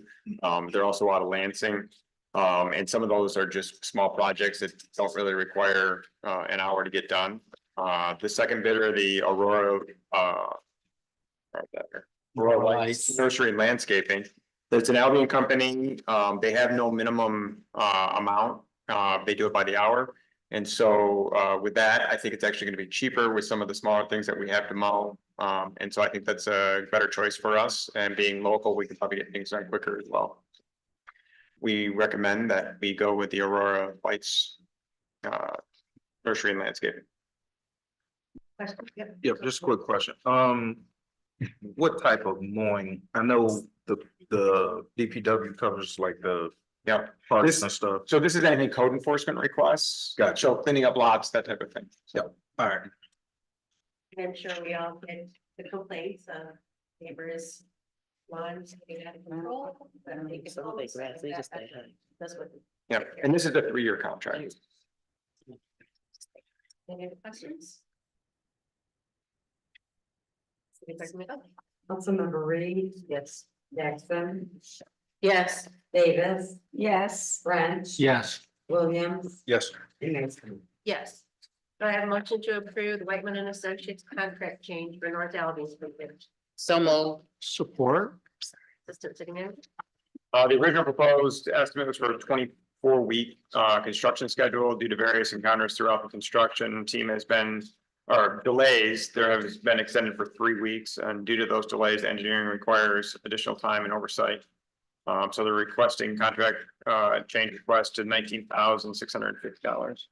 They're also out of Lansing. And some of those are just small projects that don't really require an hour to get done. The second bidder, the Aurora
Lights.
Nursery and Landscaping. It's an Albion company. They have no minimum amount. They do it by the hour. And so with that, I think it's actually going to be cheaper with some of the smaller things that we have to mow. And so I think that's a better choice for us. And being local, we can probably get things done quicker as well. We recommend that we go with the Aurora Lights Nursery and Landscaping.
Question? Yep.
Yeah, just a quick question. What type of mowing? I know the DPW covers like the
Yeah.
parks and stuff.
So this is anything code enforcement requests.
Gotcha.
So cleaning up lots, that type of thing.
All right.
And I'm sure we all get the complaints of neighbors. Lawns getting out of control. but they can
So they
always-
grass, they just stay high.
That's what.
Yeah, and this is a 3-year contract.
Any other questions? City Clerk Domingo?
Councilmember Reed. Yes. Jackson,
Yes.
Davis,
Yes.
French.
Yes.
Williams.
Yes.
And Mayor Snyder.
Yes. Do I have a motion to approve the Whiteman and Associates contract change for North Albion Street?
So move.
Support.
Assistant City Manager?
The original proposed estimate was for a 24-week construction schedule due to various encounters throughout the construction. Team has been, or delays, there has been extended for 3 weeks, and due to those delays, engineering requires additional time and oversight. So they're requesting contract change request to $19,650.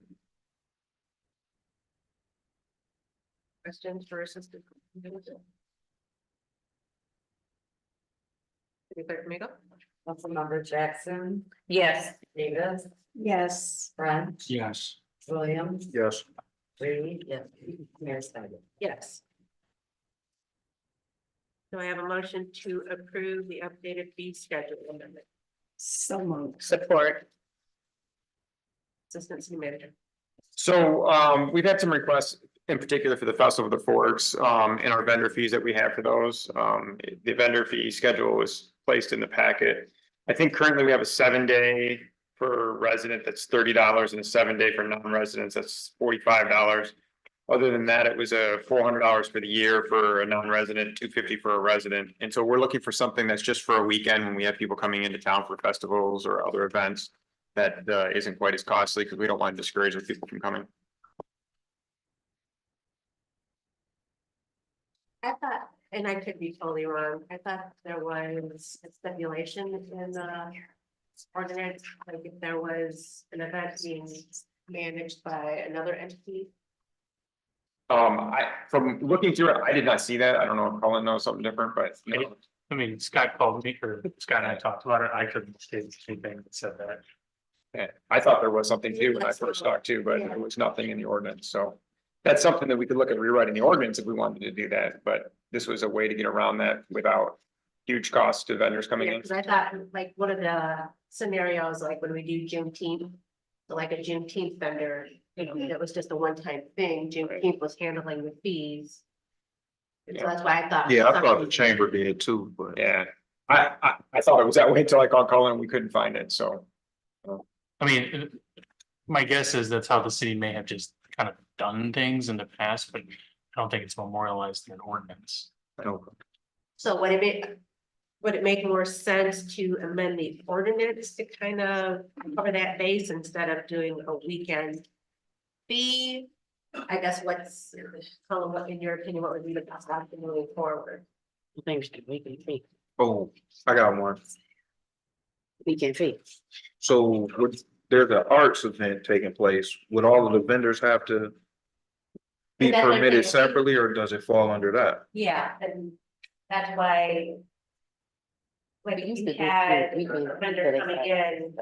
Questions for Assistant Manager? City Clerk Domingo?
Councilmember Jackson,
Yes.
Davis,
Yes.
French.
Yes.
Williams.
Yes.
Reed. Yes. Mayor Snyder.
Yes. Do I have a motion to approve the updated fee schedule amendment?
So move.
Support.
Assistant City Manager?
So we've had some requests in particular for the Festival of the Forks in our vendor fees that we have for those. The vendor fee schedule was placed in the packet. I think currently we have a 7-day for resident that's $30 and a 7-day for non-residents that's $45. Other than that, it was a $400 for the year for a non-resident, $250 for a resident. And so we're looking for something that's just for a weekend when we have people coming into town for festivals or other events that isn't quite as costly because we don't want to discourage those people from coming.
I thought, and I could be totally wrong, I thought there was a stipulation in the ordinance, like if there was an event being managed by another entity.
From looking through it, I did not see that. I don't know if Colin knows something different, but
No. I mean, Scott called me, or Scott and I talked about it. I couldn't say anything that said that.
yeah, I thought there was something too when I first talked to, but there was nothing in the ordinance, so. That's something that we could look at rewriting the ordinance if we wanted to do that, but this was a way to get around that without huge cost to vendors coming
Yeah,
in.
because I thought like one of the scenarios, like when we do Juneteenth, so like a Juneteenth vendor, you know, it was just a one-time thing, Juneteenth was handling the fees. And so that's why I thought.
Yeah, I thought the chamber did too, but.
Yeah, I thought it was that way until I called Colin and we couldn't find it, so.
I mean, my guess is that's how the city may have just kind of done things in the past, but I don't think it's memorialized in an ordinance.
So would it make more sense to amend the ordinance to kind of cover that base instead of doing a weekend fee? I guess Colin, what in your opinion, what would be the best option moving forward?
Oh, I got one.
Weekend fee.
So with, there's an arts event taking place, would all of the vendors have to be
And that's what I'm
permitted
saying.
separately, or does it fall under that?
Yeah, and that's why. Like
It used
you
to be
had
free,
a vendor coming in.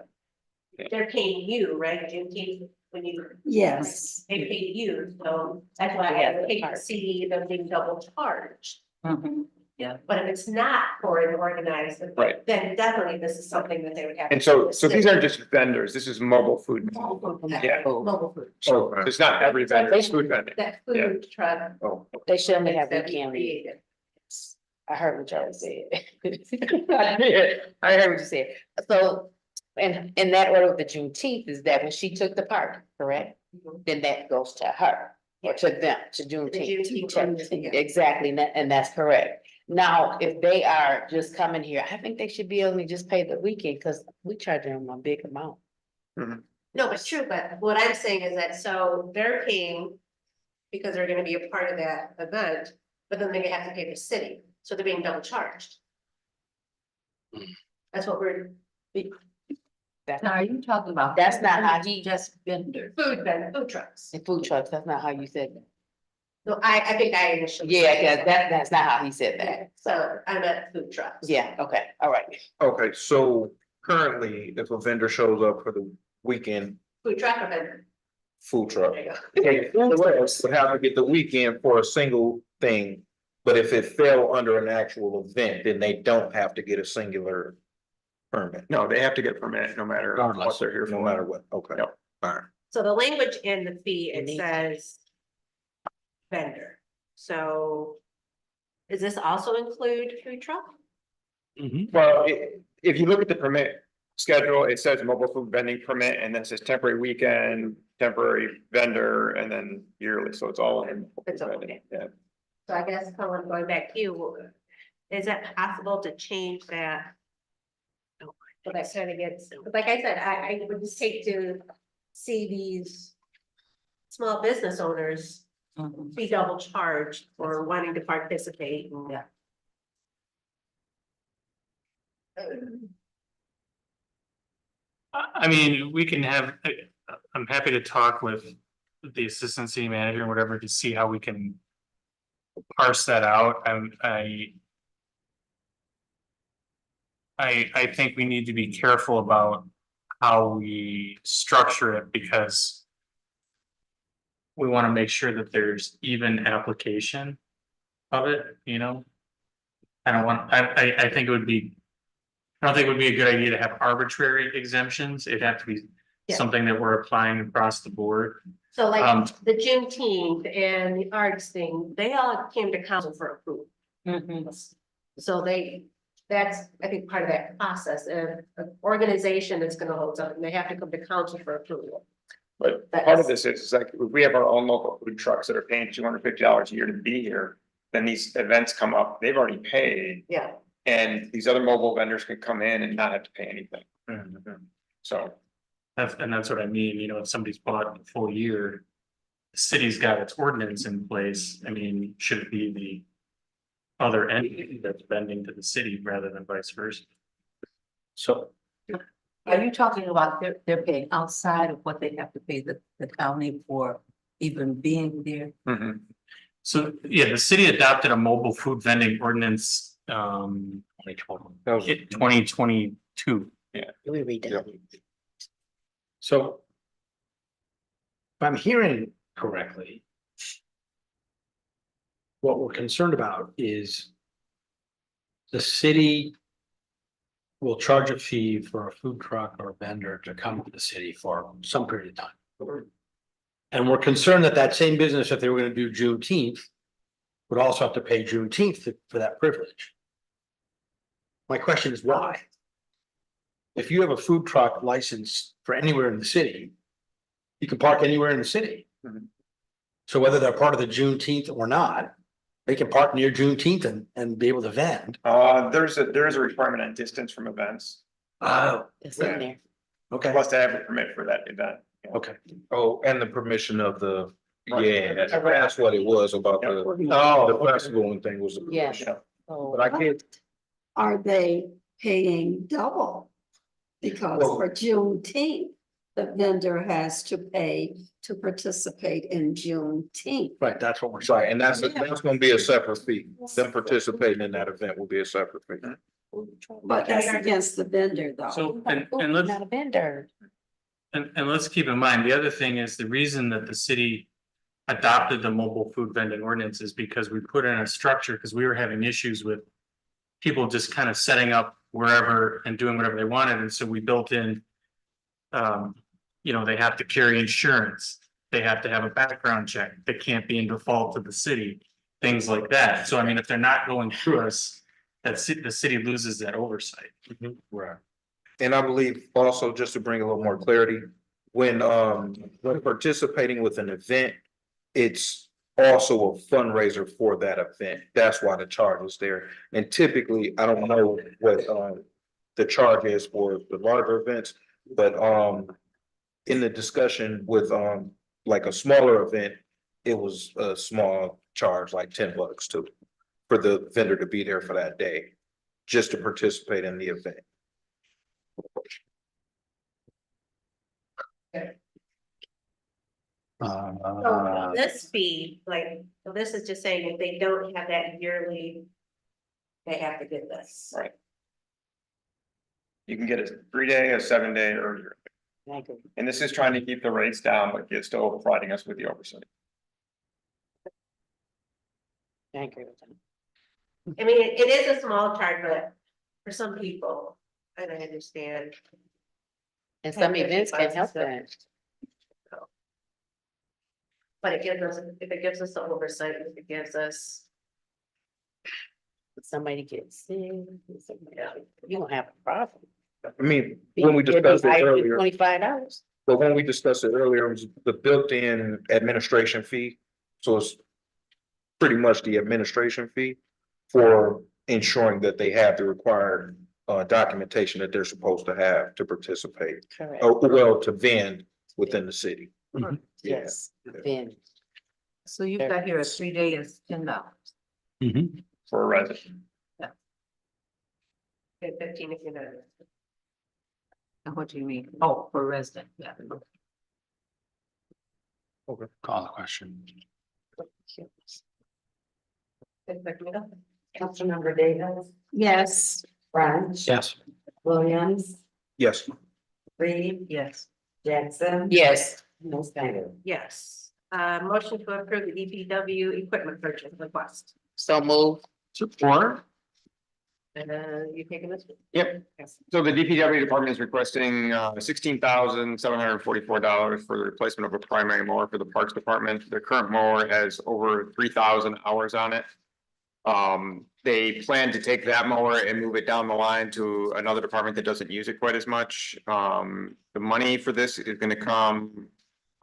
They're paying you, right, Juneteenth, when you.
Yes.
They pay you, so that's why I hate to see them being double charged.
Mhm.
But if it's not for an organized event,
Right.
then definitely this is something that they would have.
And
to
so these aren't just vendors, this is mobile food. Yeah.
Mobile food.
So it's not every vendor, it's food vendor.
That food truck.
Oh,
They should only have
that we
weekend fee.
created.
I heard what y'all said. I did. I heard what you said. So, and in that order of the Juneteenth is that when she took the park, correct? Then that goes to her or to them, to
Juneteenth
Juneteenth.
yeah.
Exactly, and that's correct. Now, if they are just coming here, I think they should be able to just pay the weekend because we charge them a big amount.
No, it's true, but what I'm saying is that, so they're paying. Because they're gonna be a part of that event, but then they have to pay the city, so they're being double charged. That's what we're,
Now, are you talking about?
That's not how he,
Just vendors.
food trucks.
the food trucks, that's not how you said that.
No, I think I initially.
Yeah,
said
yeah, that's not how he said
Yeah,
that.
so I'm at food trucks.
Yeah, okay, all right.
Okay, so currently, if a vendor shows up for the weekend
Food truck or vendor,
food truck.
there you go.
Okay, food trucks would have to get the weekend for a single thing. But if it fell under an actual event, then they don't have to get a singular permit,
No, they have to get a permit no matter what
regardless,
they're here
no
for.
matter what, okay.
Yep.
Alright,
So the language in the fee, it
Unique.
says. Vendor, so. Does this also include food truck?
Well, if you look at the permit schedule, it says mobile food vending permit and then it says temporary weekend, temporary vendor, and then yearly, so it's all in.
It's all in.
Yeah.
So I guess, Colin, going back to you, is it possible to change that? So that kind of gets, like I said, I would just hate to see these small business owners
Mhm.
be double charged for wanting to participate. and-
Yeah.
I mean, we can have, I'm happy to talk with the assistant city manager and whatever to see how we can parse that out. I think we need to be careful about how we structure it because we want to make sure that there's even application of it, you know? I think it would be, I don't think it would be a good idea to have arbitrary exemptions. It'd have to be
Yeah.
something that we're applying across the board.
So like
Um,
the Juneteenth and the arts thing, they all came to council for approval.
Mhm.
So that's, I think, part of that process, an organization that's gonna hold something, they have to come to council for approval.
But part of this is like, if we have our own local food trucks that are paying $250 a year to be here, then these events come up, they've already paid.
Yeah.
And these other mobile vendors can come in and not have to pay anything, so.
That's what I mean, you know, if somebody's bought a full year. The city's got its ordinance in place, I mean, should it be the other entity that's vending to the city rather than vice versa?
So. Are you talking about they're paying outside of what they have to pay the county for even being there?
So, yeah, the city adopted a mobile food vending ordinance, 2022.
We read that.
So. If I'm hearing correctly. What we're concerned about is. the city will charge a fee for a food truck or a vendor to come to the city for some period of time. And we're concerned that that same business, if they were gonna do Juneteenth, would also have to pay Juneteenth for that privilege. My question is why? If you have a food truck license for anywhere in the city, you can park anywhere in the city.
Mhm.
So whether they're part of the Juneteenth or not, they can park near Juneteenth and be able to vend.
there is a requirement on distance from events,
Oh,
It's in there.
okay,
plus they have a permit for that event.
okay.
Oh, and the permission of the,
Right.
yeah, that's what it was about the,
Oh,
the festival and thing was. the
Yes.
permission.
Oh,
But I can't,
Are they paying double? Because
Well-
for Juneteenth, the vendor has to pay to participate in Juneteenth.
Right, that's what we're saying.
right, and that's gonna be a separate fee. Them participating in that event will be a separate fee.
But that's against the vendor though.
So, and
Ooh,
let's,
not a vendor.
and let's keep in mind, the other thing is the reason that the city adopted the mobile food vending ordinance is because we put in a structure, because we were having issues with people just kind of setting up wherever and doing whatever they wanted, and so we built in they have to carry insurance, they have to have a background check, they can't be in default to the city, things like that. So I mean, if they're not going through us, the city loses that oversight.
Right. And I believe also, just to bring a little more clarity, when participating with an event, it's also a fundraiser for that event. That's why the charge is there. And typically, I don't know what the charge is for the larger events, but in the discussion with like a smaller event, it was a small charge, like $10 too, for the vendor to be there for that day, just to participate in the event.
So this fee, so this is just saying if they don't have that yearly, they have to get this.
Right. You can get a 3-day, a 7-day, or a year.
I agree.
And this is trying to keep the rates down, but yet still providing us with the oversight.
I agree with that.
I mean, it is a small charge, but for some people, and I understand.
And some events can help that.
But it gives us, if it gives us the oversight, if it gives us,
Somebody gets sick, you don't have a problem.
I mean, when we discussed it earlier,
$25.
but when we discussed it earlier, it was the built-in administration fee. So it's pretty much the administration fee for ensuring that they have the required documentation that they're supposed to have to participate,
Correct.
or well, to vend within the city.
Yes, then.
So you've got here a 3-day is $10.
For a resident.
get 15 if you're not.
And what do you mean? Oh, for resident, yeah.
Call the question.
Councilmember Davis. Yes. French.
Yes.
Williams.
Yes.
Reed.
Yes.
Jackson.
Yes.
No Snyder.
Yes, motion to approve the DPW equipment purchase request.
So move.
Support.
You taking this?
Yep. So the DPW department is requesting $16,744 for the replacement of a primary mower for the Parks Department. The current mower has over 3,000 hours on it. They plan to take that mower and move it down the line to another department that doesn't use it quite as much. The money for this is gonna come,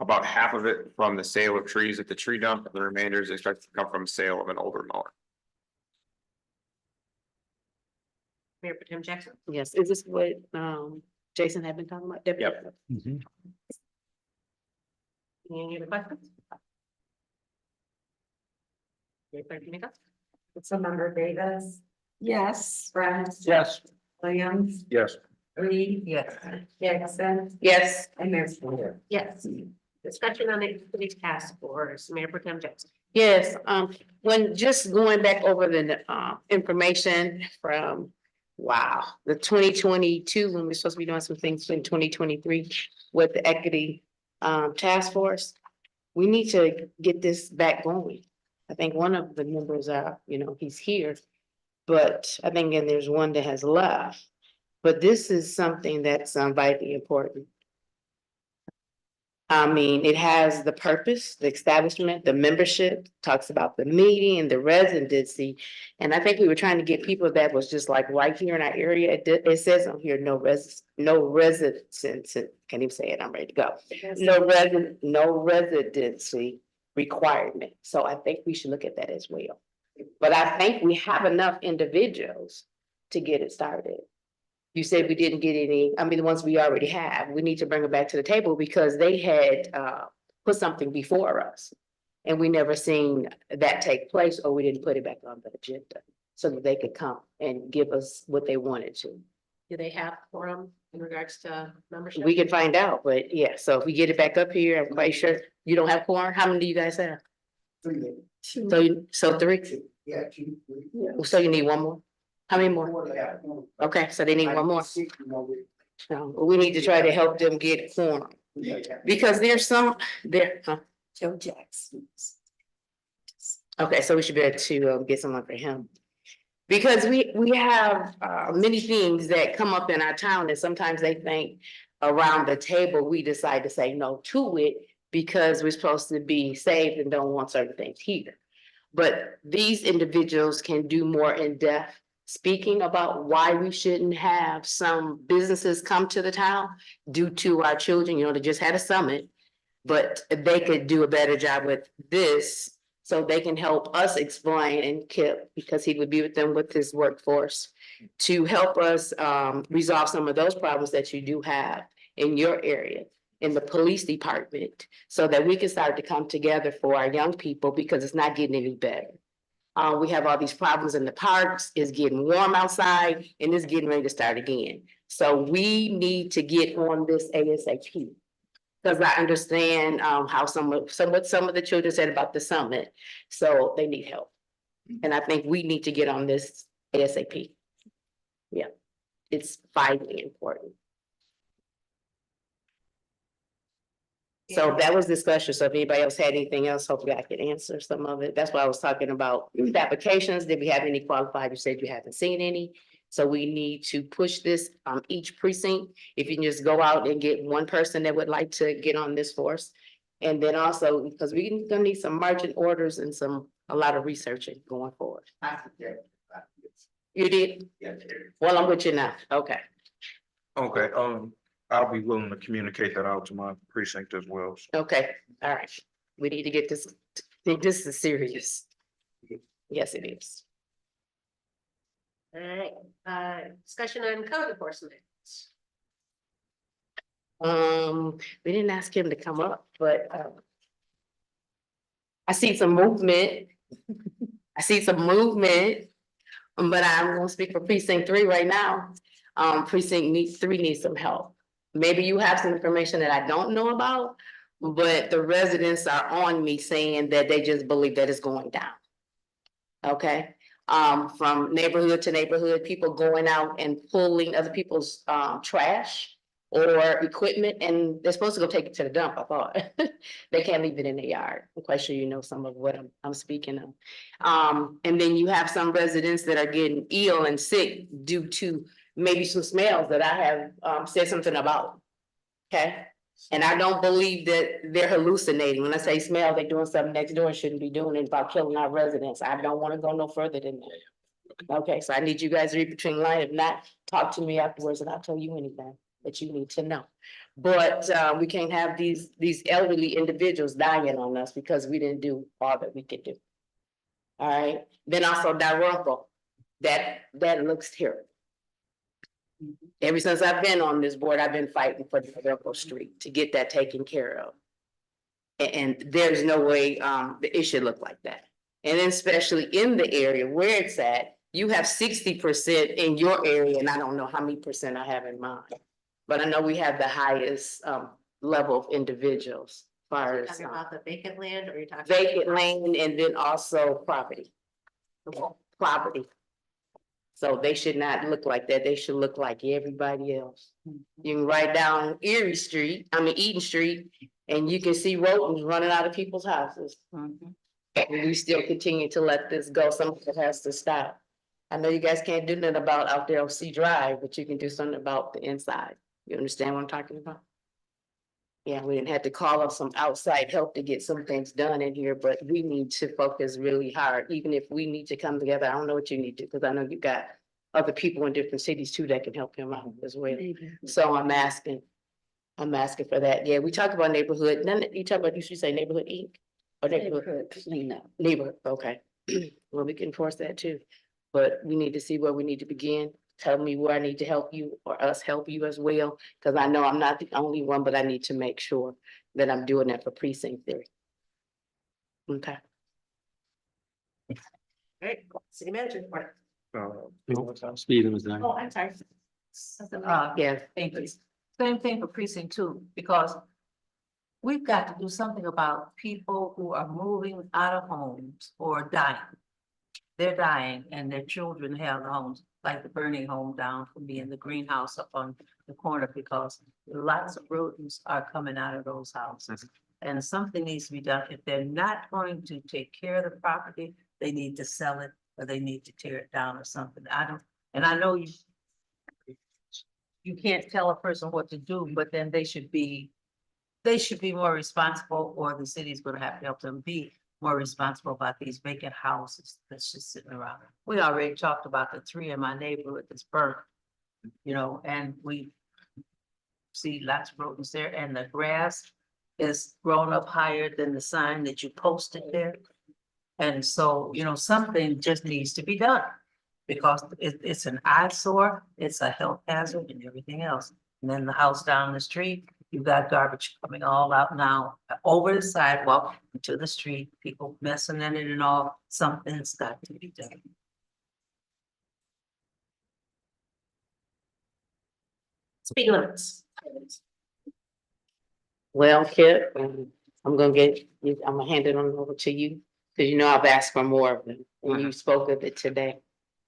about half of it from the sale of trees at the tree dump, and the remainder is expected to come from sale of an older mower.
Mayor Pro Tem Jackson.
Yes, is this what Jason had been talking about? Deputy?
Yep.
Any other questions? Mayor Pro Tem Jackson?
Councilmember Davis. Yes. French.
Yes.
Williams.
Yes.
Reed.
Yes.
Jackson.
Yes.
And Mayor Snyder.
Yes. Discussion on the police task force, Mayor Pro Tem Jackson.
Yes, when just going back over the information from, wow, the 2022, when we're supposed to be doing some things in 2023 with the equity task force, we need to get this back going. I think one of the members are, he's here. but I think, and there's one that has left. But this is something that's vitally important. I mean, it has the purpose, the establishment, the membership, talks about the meeting and the residency. And I think we were trying to get people that was just like right here in our area. It says on here, no residence, can't even say it, I'm ready to go. No residency requirement. So I think we should look at that as well. But I think we have enough individuals to get it started. You said we didn't get any, I mean, the ones we already have, we need to bring them back to the table because they had put something before us. And we never seen that take place, or we didn't put it back on the agenda so that they could come and give us what they wanted to.
Do they have quorum in regards to membership?
We can find out, but yeah, so if we get it back up here, I'm quite sure you don't have quorum. How many do you guys have? So three?
Yeah.
So you need one more? How many more? Okay, so they need one more. So we need to try to help them get quorum. Because there's some,
Joe Jackson.
okay, so we should be able to get someone for him. Because we have many things that come up in our town, and sometimes they think around the table, we decide to say no to it because we're supposed to be saved and don't want certain things here. But these individuals can do more in-depth speaking about why we shouldn't have some businesses come to the town due to our children. You know, they just had a summit, but they could do a better job with this. So they can help us explain, and Kip, because he would be with them with his workforce, to help us resolve some of those problems that you do have in your area, in the police department, so that we can start to come together for our young people, because it's not getting any better. We have all these problems in the parks, it's getting warm outside, and it's getting ready to start again. So we need to get on this ASAP. Because I understand how what some of the children said about the summit, so they need help. And I think we need to get on this ASAP. Yeah, it's vitally important. So that was discussion. So if anybody else had anything else, hopefully I could answer some of it. That's why I was talking about the applications. Did we have any qualified? You said you haven't seen any. So we need to push this each precinct. If you can just go out and get one person that would like to get on this force. And then also, because we're gonna need some margin orders and a lot of researching going forward. You did? Well, I'm with you now. Okay.
Okay, I'll be willing to communicate that out to my precinct as well.
Okay, all right. We need to get this, this is serious. Yes, it is.
All right, discussion on code enforcement.
We didn't ask him to come up, but I see some movement. I see some movement, but I'm gonna speak for precinct 3 right now. Precinct 3 needs some help. Maybe you have some information that I don't know about, but the residents are on me saying that they just believe that it's going down. Okay, from neighborhood to neighborhood, people going out and pulling other people's trash or equipment, and they're supposed to go take it to the dump, I thought. They can't leave it in the yard. I'm quite sure you know some of what I'm speaking of. And then you have some residents that are getting ill and sick due to maybe some smells that I have said something about. Okay, and I don't believe that they're hallucinating. When I say smell, they're doing something next door and shouldn't be doing it about killing our residents. I don't want to go no further than that. Okay, so I need you guys to read between lines. If not, talk to me afterwards and I'll tell you anything that you need to know. But we can't have these elderly individuals dying on us because we didn't do all that we could do. All right, then also Dalrymple, that looks terrible. Ever since I've been on this board, I've been fighting for Dalrymple Street to get that taken care of. And there's no way it should look like that. And then especially in the area where it's at, you have 60% in your area, and I don't know how many percent I have in mine. But I know we have the highest level of individuals.
You're talking about the vacant land, or you're talking?
Vacant land, and then also property. Property. So they should not look like that. They should look like everybody else. You can ride down Eden Street, and you can see rodents running out of people's houses. And we still continue to let this go. Some of it has to stop. I know you guys can't do nothing about out there on C Drive, but you can do something about the inside. You understand what I'm talking about? Yeah, we didn't have to call up some outside help to get some things done in here, but we need to focus really hard, even if we need to come together. I don't know what you need to, because I know you got other people in different cities too that can help him out as well. So I'm asking for that. Yeah, we talk about neighborhood, none, you talk about, you should say neighborhood Inc. Or neighborhood
Cleanup.
neighborhood, okay. Well, we can enforce that too. But we need to see where we need to begin. Tell me where I need to help you or us help you as well, because I know I'm not the only one, but I need to make sure that I'm doing that for precinct 3. Okay.
Alright, city manager report.
Stephen was there.
Oh, I'm sorry.
Yeah.
Same thing for precinct 2, because we've got to do something about people who are moving out of homes or dying. They're dying and their children have homes, like the burning home down from me in the greenhouse up on the corner, because lots of rodents are coming out of those houses. And something needs to be done. If they're not going to take care of the property, they need to sell it or they need to tear it down or something. I know you can't tell a person what to do, but then they should be more responsible, or the city's gonna have to help them be more responsible about these vacant houses that's just sitting around. We already talked about the 3 in my neighborhood that's burnt, and we see lots of rodents there, and the grass is grown up higher than the sign that you posted there. And so, something just needs to be done, because it's an eyesore, it's a health hazard and everything else. And then the house down the street, you've got garbage coming all out now, over the sidewalk to the street, people messing in it and all. Something's got to be done.
Speed limits.
Well, Kip, I'm gonna hand it on over to you, because I've asked for more of them, and you spoke of it today.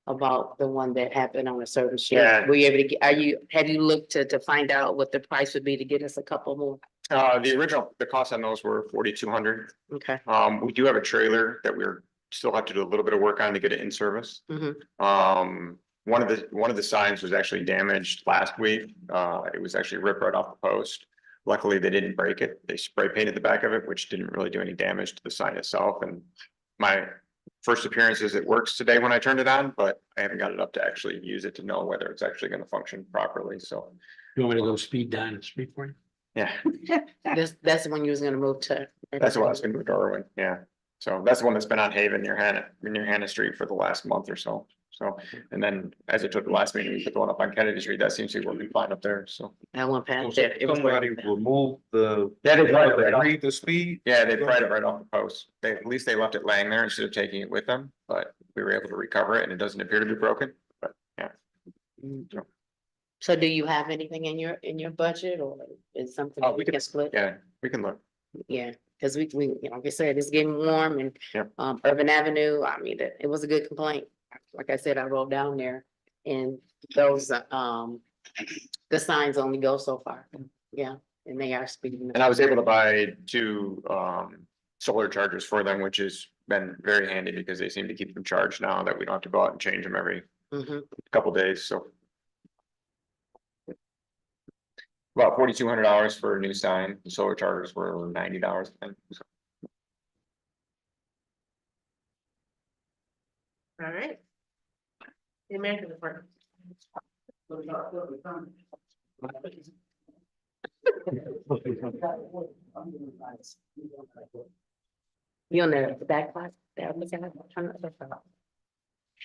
About the one that happened on a certain street.
Yeah.
Were you able to have you looked to find out what the price would be to get us a couple more?
The cost on those were 4,200.
Okay.
We do have a trailer that we're still have to do a little bit of work on to get it in service.
Mhm.
One of the signs was actually damaged last week. It was actually ripped right off the post. Luckily, they didn't break it. They spray painted the back of it, which didn't really do any damage to the sign itself. And my first appearance is it works today when I turned it on, but I haven't got it up to actually use it to know whether it's actually going to function properly. So,
You want me to go speed down the street for you?
yeah,
That's the one you was gonna move to.
that's what I was going to do, Darwin. Yeah. So that's the one that's been on Haven near Hannah Street for the last month or so. So, and then as it took the last meeting, we put the one up on Kennedy Street. That seems to be working fine up there. So.
That one past there. It was
Somebody
working.
remove the.
Yeah, they tried it right off.
Read the speed.
Yeah, they pried it right off the post. At least they left it laying there instead of taking it with them, but we were able to recover it and it doesn't appear to be broken, but yeah.
So do you have anything in your budget, or is something that we can split?
Yeah, we can look.
Yeah, because we, like I said, it's getting warm and
Yep.
Urban Avenue, I mean, it was a good complaint. Like I said, I rode down there and those, the signs only go so far. Yeah, and they are speeding.
And I was able to buy 2 solar chargers for them, which has been very handy because they seem to keep them charged now that we don't have to go out and change them every
Mhm.
couple days, so. About $4,200 for a new sign. The solar chargers were $90, I think. So.
All right. The manager report.
You on the back part? There, look at it, turn it over.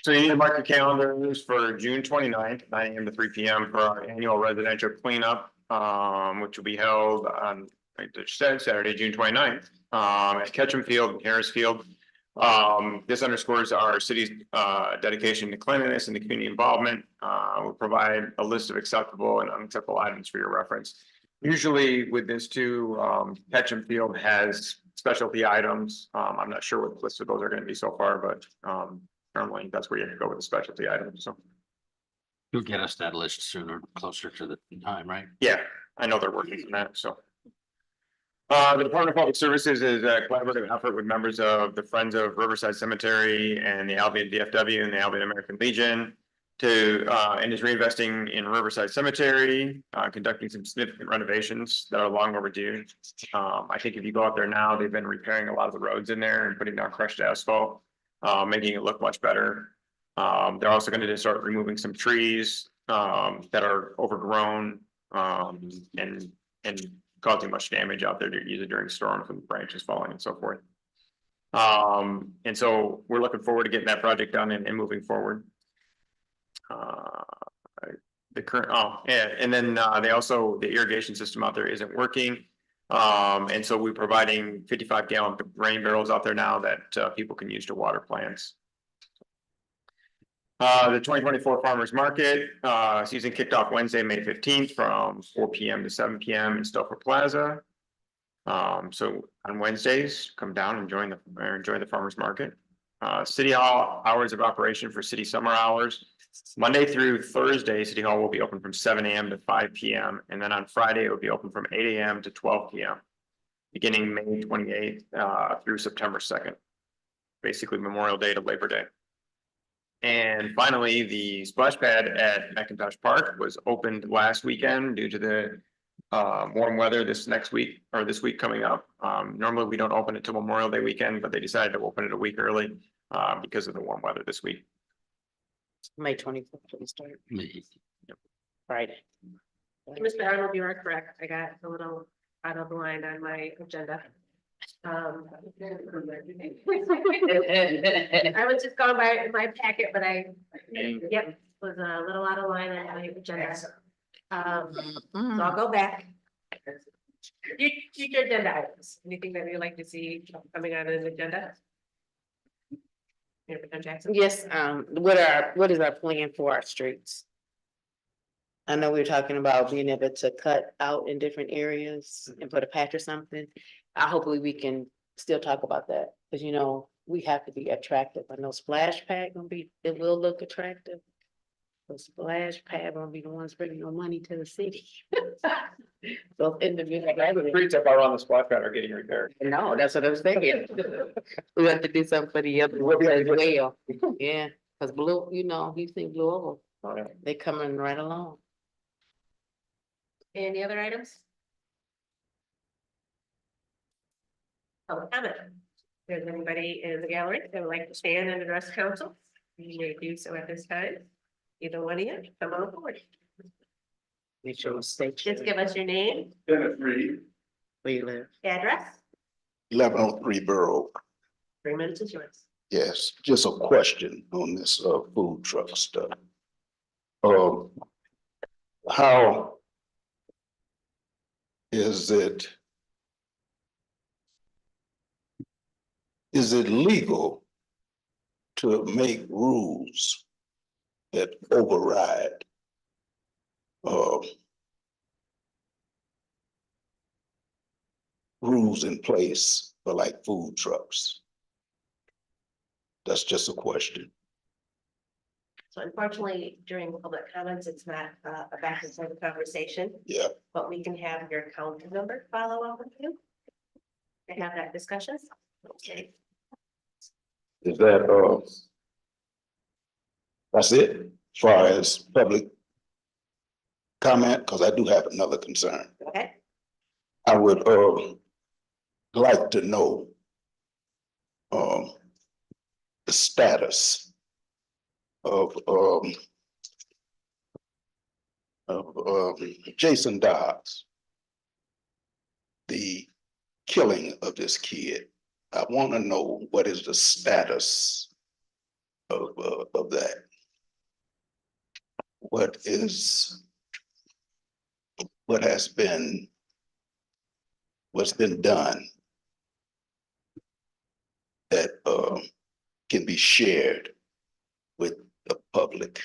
So you need to mark your calendars for June 29th, 9 AM to 3 PM for our annual residential cleanup, which will be held on, like I said, Saturday, June 29th, at Ketchum Field and Harris Field. This underscores our city's dedication to cleanliness and the community involvement. We'll provide a list of acceptable and unacceptable items for your reference. Usually with this too, Ketchum Field has specialty items. I'm not sure what the list of those are going to be so far, but normally that's where you can go with the specialty items. So
You'll get us that list sooner, closer to the time, right?
yeah, I know they're working on that. So The Department of Public Services is a collaborative effort with members of the Friends of Riverside Cemetery and the Albion DFW and the Albion American Legion to, and is reinvesting in Riverside Cemetery, conducting some significant renovations that are long overdue. I think if you go out there now, they've been repairing a lot of the roads in there and putting down crushed asphalt, making it look much better. They're also going to start removing some trees, that are overgrown, and causing much damage out there either during storms and branches falling and so forth. And so we're looking forward to getting that project done and moving forward. The current, and then they also, the irrigation system out there isn't working. And so we're providing 55-gallon rain barrels out there now that people can use to water plants. The 2024 Farmers Market season kicked off Wednesday, May 15th from 4 p.m. to 7 p.m. in Stouffer Plaza. So on Wednesdays, come down and enjoy the Farmers Market. City Hall hours of operation for city summer hours. Monday through Thursday, City Hall will be open from 7 a.m. to 5 p.m. And then on Friday, it will be open from 8 a.m. to 12 p.m. beginning May 28th through September 2nd. Basically Memorial Day to Labor Day. And finally, the splash pad at McIntosh Park was opened last weekend due to the warm weather this next week or this week coming up. Normally we don't open it till Memorial Day weekend, but they decided to open it a week early because of the warm weather this week.
May 24th, we start. Friday.
Mr. Arnold, you are correct. I got a little out of line on my agenda. I was just going by my packet, but yep, was a little out of line on my agenda. So I'll go back. Future agenda items, anything that you'd like to see coming on an agenda? Jackson?
Yes, what is our plan for our streets? I know we were talking about being able to cut out in different areas and put a patch or something. Hopefully we can still talk about that, because you know, we have to be attractive. I know splash pad it will look attractive. The splash pad gonna be the ones bringing no money to the city. Those individual.
The streets up around the splash pad are getting repaired.
No, that's what I was thinking. We have to do something for the other ones as well. Yeah, cause blue, you know, you think blue over,
Oh, yeah.
they coming right along.
Any other items? Public comment. If there's anybody in the gallery that would like to stand and address council, you may do so at this time. Either one of you, come on board.
Make sure we stay.
Just give us your name,
Dennis Reed.
Where you live.
address,
1103 Borough.
3 minutes is yours.
Yes, just a question on this food truck stuff. How is it legal to make rules that override rules in place for like food trucks? That's just a question.
So unfortunately, during public comments, it's not a back and forth conversation,
Yeah,
but we can have your council member follow up with you. And have that discussion. Okay.
is that that's it as far as public comment? Because I do have another concern.
Okay,
I would like to know the status of Jason Dobbs, the killing of this kid. I want to know what is the status of that. What's been done that can be shared with the public.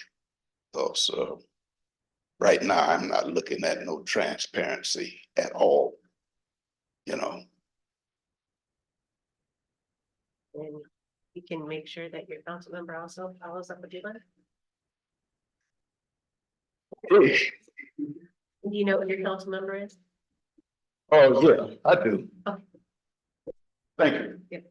Also, right now, I'm not looking at no transparency at all, you know.
and you can make sure that your council member also follows up with you. Do you know what your council member is?
Oh, yeah, I do.
Okay.
Thank you.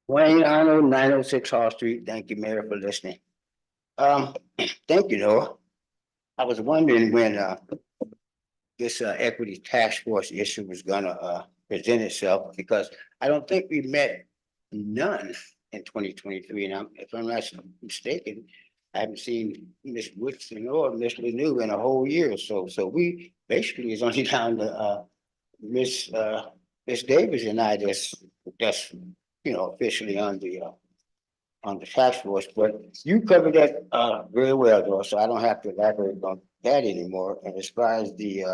Wayne Arnold, 906 Hall Street. Thank you, Mayor, for listening. Thank you, Noah. I was wondering when, this, equity task force issue was gonna, present itself, because I don't think we met none in 2023, and if I'm not mistaken, I haven't seen Ms. Woodson or Ms. Lanou in a whole year or so, so we basically is only down to, Miss Davis and I that's, officially on the task force, but you covered that very well, though, so I don't have to elaborate on that anymore. And as far as the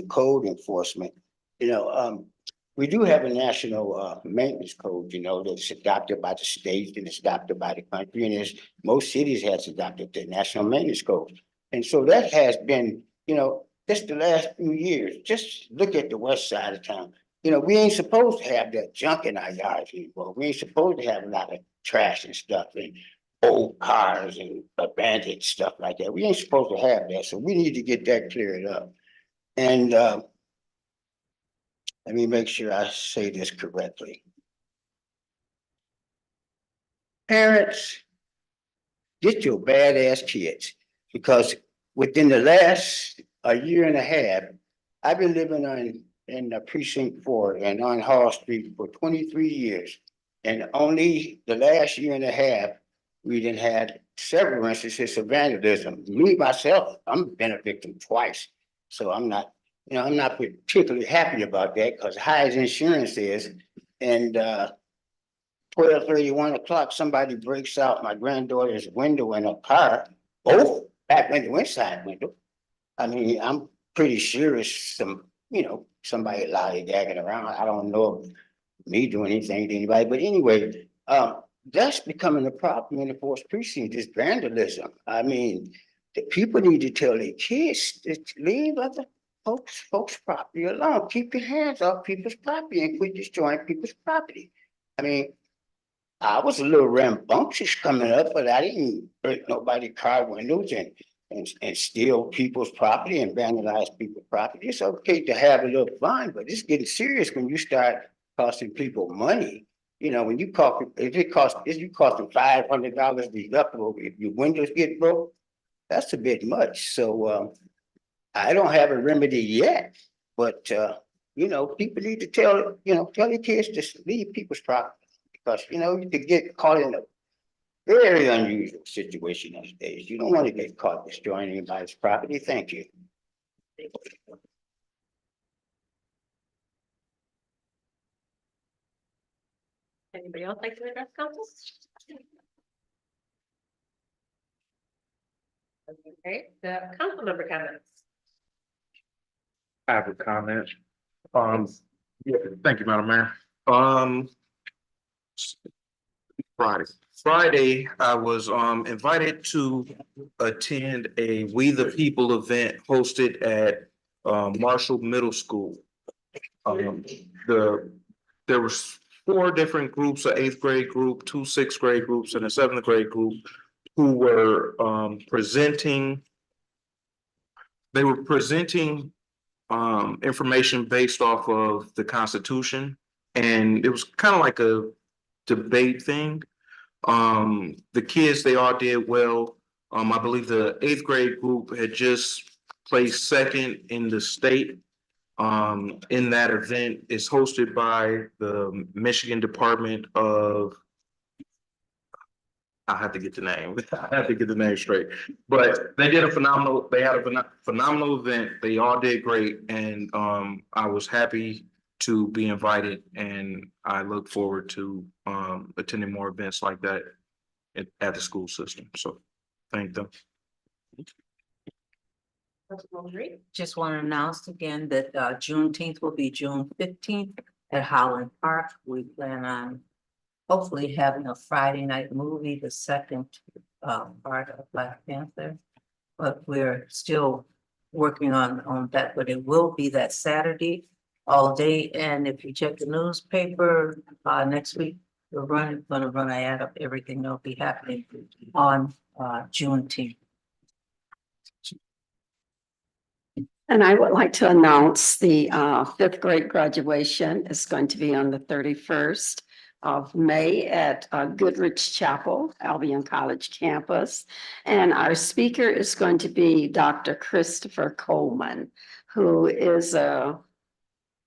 code enforcement, we do have a national maintenance code, that's adopted by the state and it's adopted by the country, and as most cities has adopted the national maintenance code. And so that has been, just the last few years, just look at the west side of town. We ain't supposed to have that junk in our yards anymore. We ain't supposed to have a lot of trash and stuff and old cars and abandoned stuff like that. We ain't supposed to have that. So we need to get that cleared up. And let me make sure I say this correctly. Parents, get your badass kids, because within the last a year and a half, I've been living in the precinct 4 and on Hall Street for 23 years. And only the last year and a half, we done had several instances of vandalism. Me, myself, I'm been a victim twice. So I'm not particularly happy about that, because high as insurance is, and 12:30, 1 o'clock, somebody breaks out my granddaughter's window in a car, both back window, inside window. I mean, I'm pretty sure it's somebody lollygagging around. I don't know of me doing anything to anybody, but anyway, that's becoming a problem in the 4th precinct, is vandalism. I mean, the people need to tell their kids to leave other folks' property alone. Keep your hands off people's property and quit destroying people's property. I mean, I was a little rambunctious coming up, but I didn't break nobody's car windows and steal people's property and vandalize people's property. It's okay to have a little fun, but it's getting serious when you start costing people money. When you cost, if you cost them $500 deductible, if your windows get broke, that's a bit much. So I don't have a remedy yet, but people need to tell your kids to leave people's property, because you could get caught in a very unusual situation these days. You don't want to get caught destroying anybody's property. Thank you.
Anybody else like to address council? Okay, the council member comments.
I have a comment. Yeah, thank you, Madam Mayor. Friday, I was invited to attend a We the People event hosted at Marshall Middle School. There was 4 different groups, an 8th grade group, 2 6th grade groups, and a 7th grade group, who were presenting. They were presenting information based off of the Constitution, and it was kind of like a debate thing. The kids, they all did well. I believe the 8th grade group had just placed 2nd in the state. In that event is hosted by the Michigan Department of, I have to get the name. I have to get the name straight. But they had a phenomenal event. They all did great. And I was happy to be invited, and I look forward to attending more events like that at the school system. So thank them.
Just want to announce again that Juneteenth will be June 15th at Holland Park. We plan on hopefully having a Friday night movie, the second part of Black Panther. But we're still working on that, but it will be that Saturday all day. And if you check the newspaper, next week, We're gonna run an ad of everything that'll be happening on Juneteenth.
And I would like to announce the fifth grade graduation is going to be on the 31st of May at Goodrich Chapel, Albion College campus. And our speaker is going to be Dr. Christopher Coleman, who is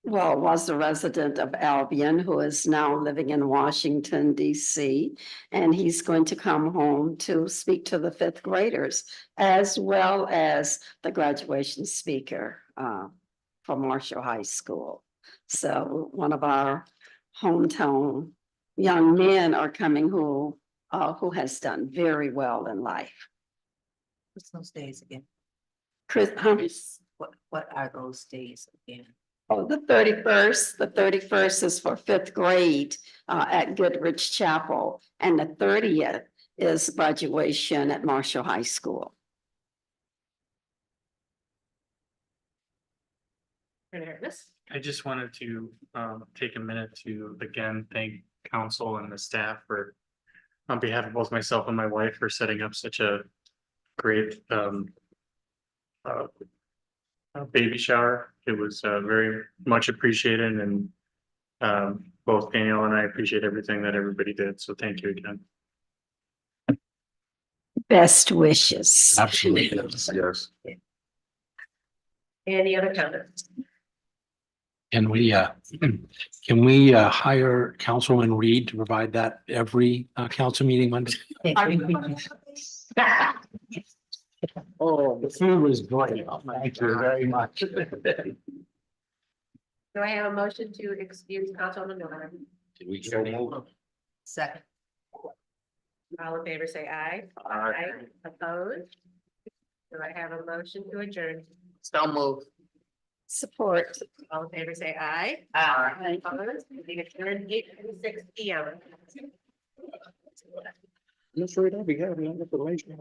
was a resident of Albion, who is now living in Washington, DC. And he's going to come home to speak to the fifth graders, as well as the graduation speaker from Marshall High School. So one of our hometown young men are coming who has done very well in life.
What's those days again?
Chris,
What are those days again?
oh, the 31st is for fifth grade at Goodrich Chapel, and the 30th is graduation at Marshall High School.
I just wanted to take a minute to again thank council and the staff for, on behalf of both myself and my wife, for setting up such a great baby shower. It was very much appreciated, and both Daniel and I appreciate everything that everybody did. So thank you again.
Best wishes.
Absolutely.
Yes.
Any other comments?
Can we hire Councilman Reed to provide that every council meeting Monday? Oh, the food was great. Thank you very much.
Do I have a motion to excuse Councilwoman Miller?
Did we so move?
Second.
All in favor, say aye. Aye. Opposed? Do I have a motion to adjourn?
So move.
Support.
All in favor, say aye.
Aye.
Opposed? We adjourn 8:06 PM.
I'm sure that we have enough information.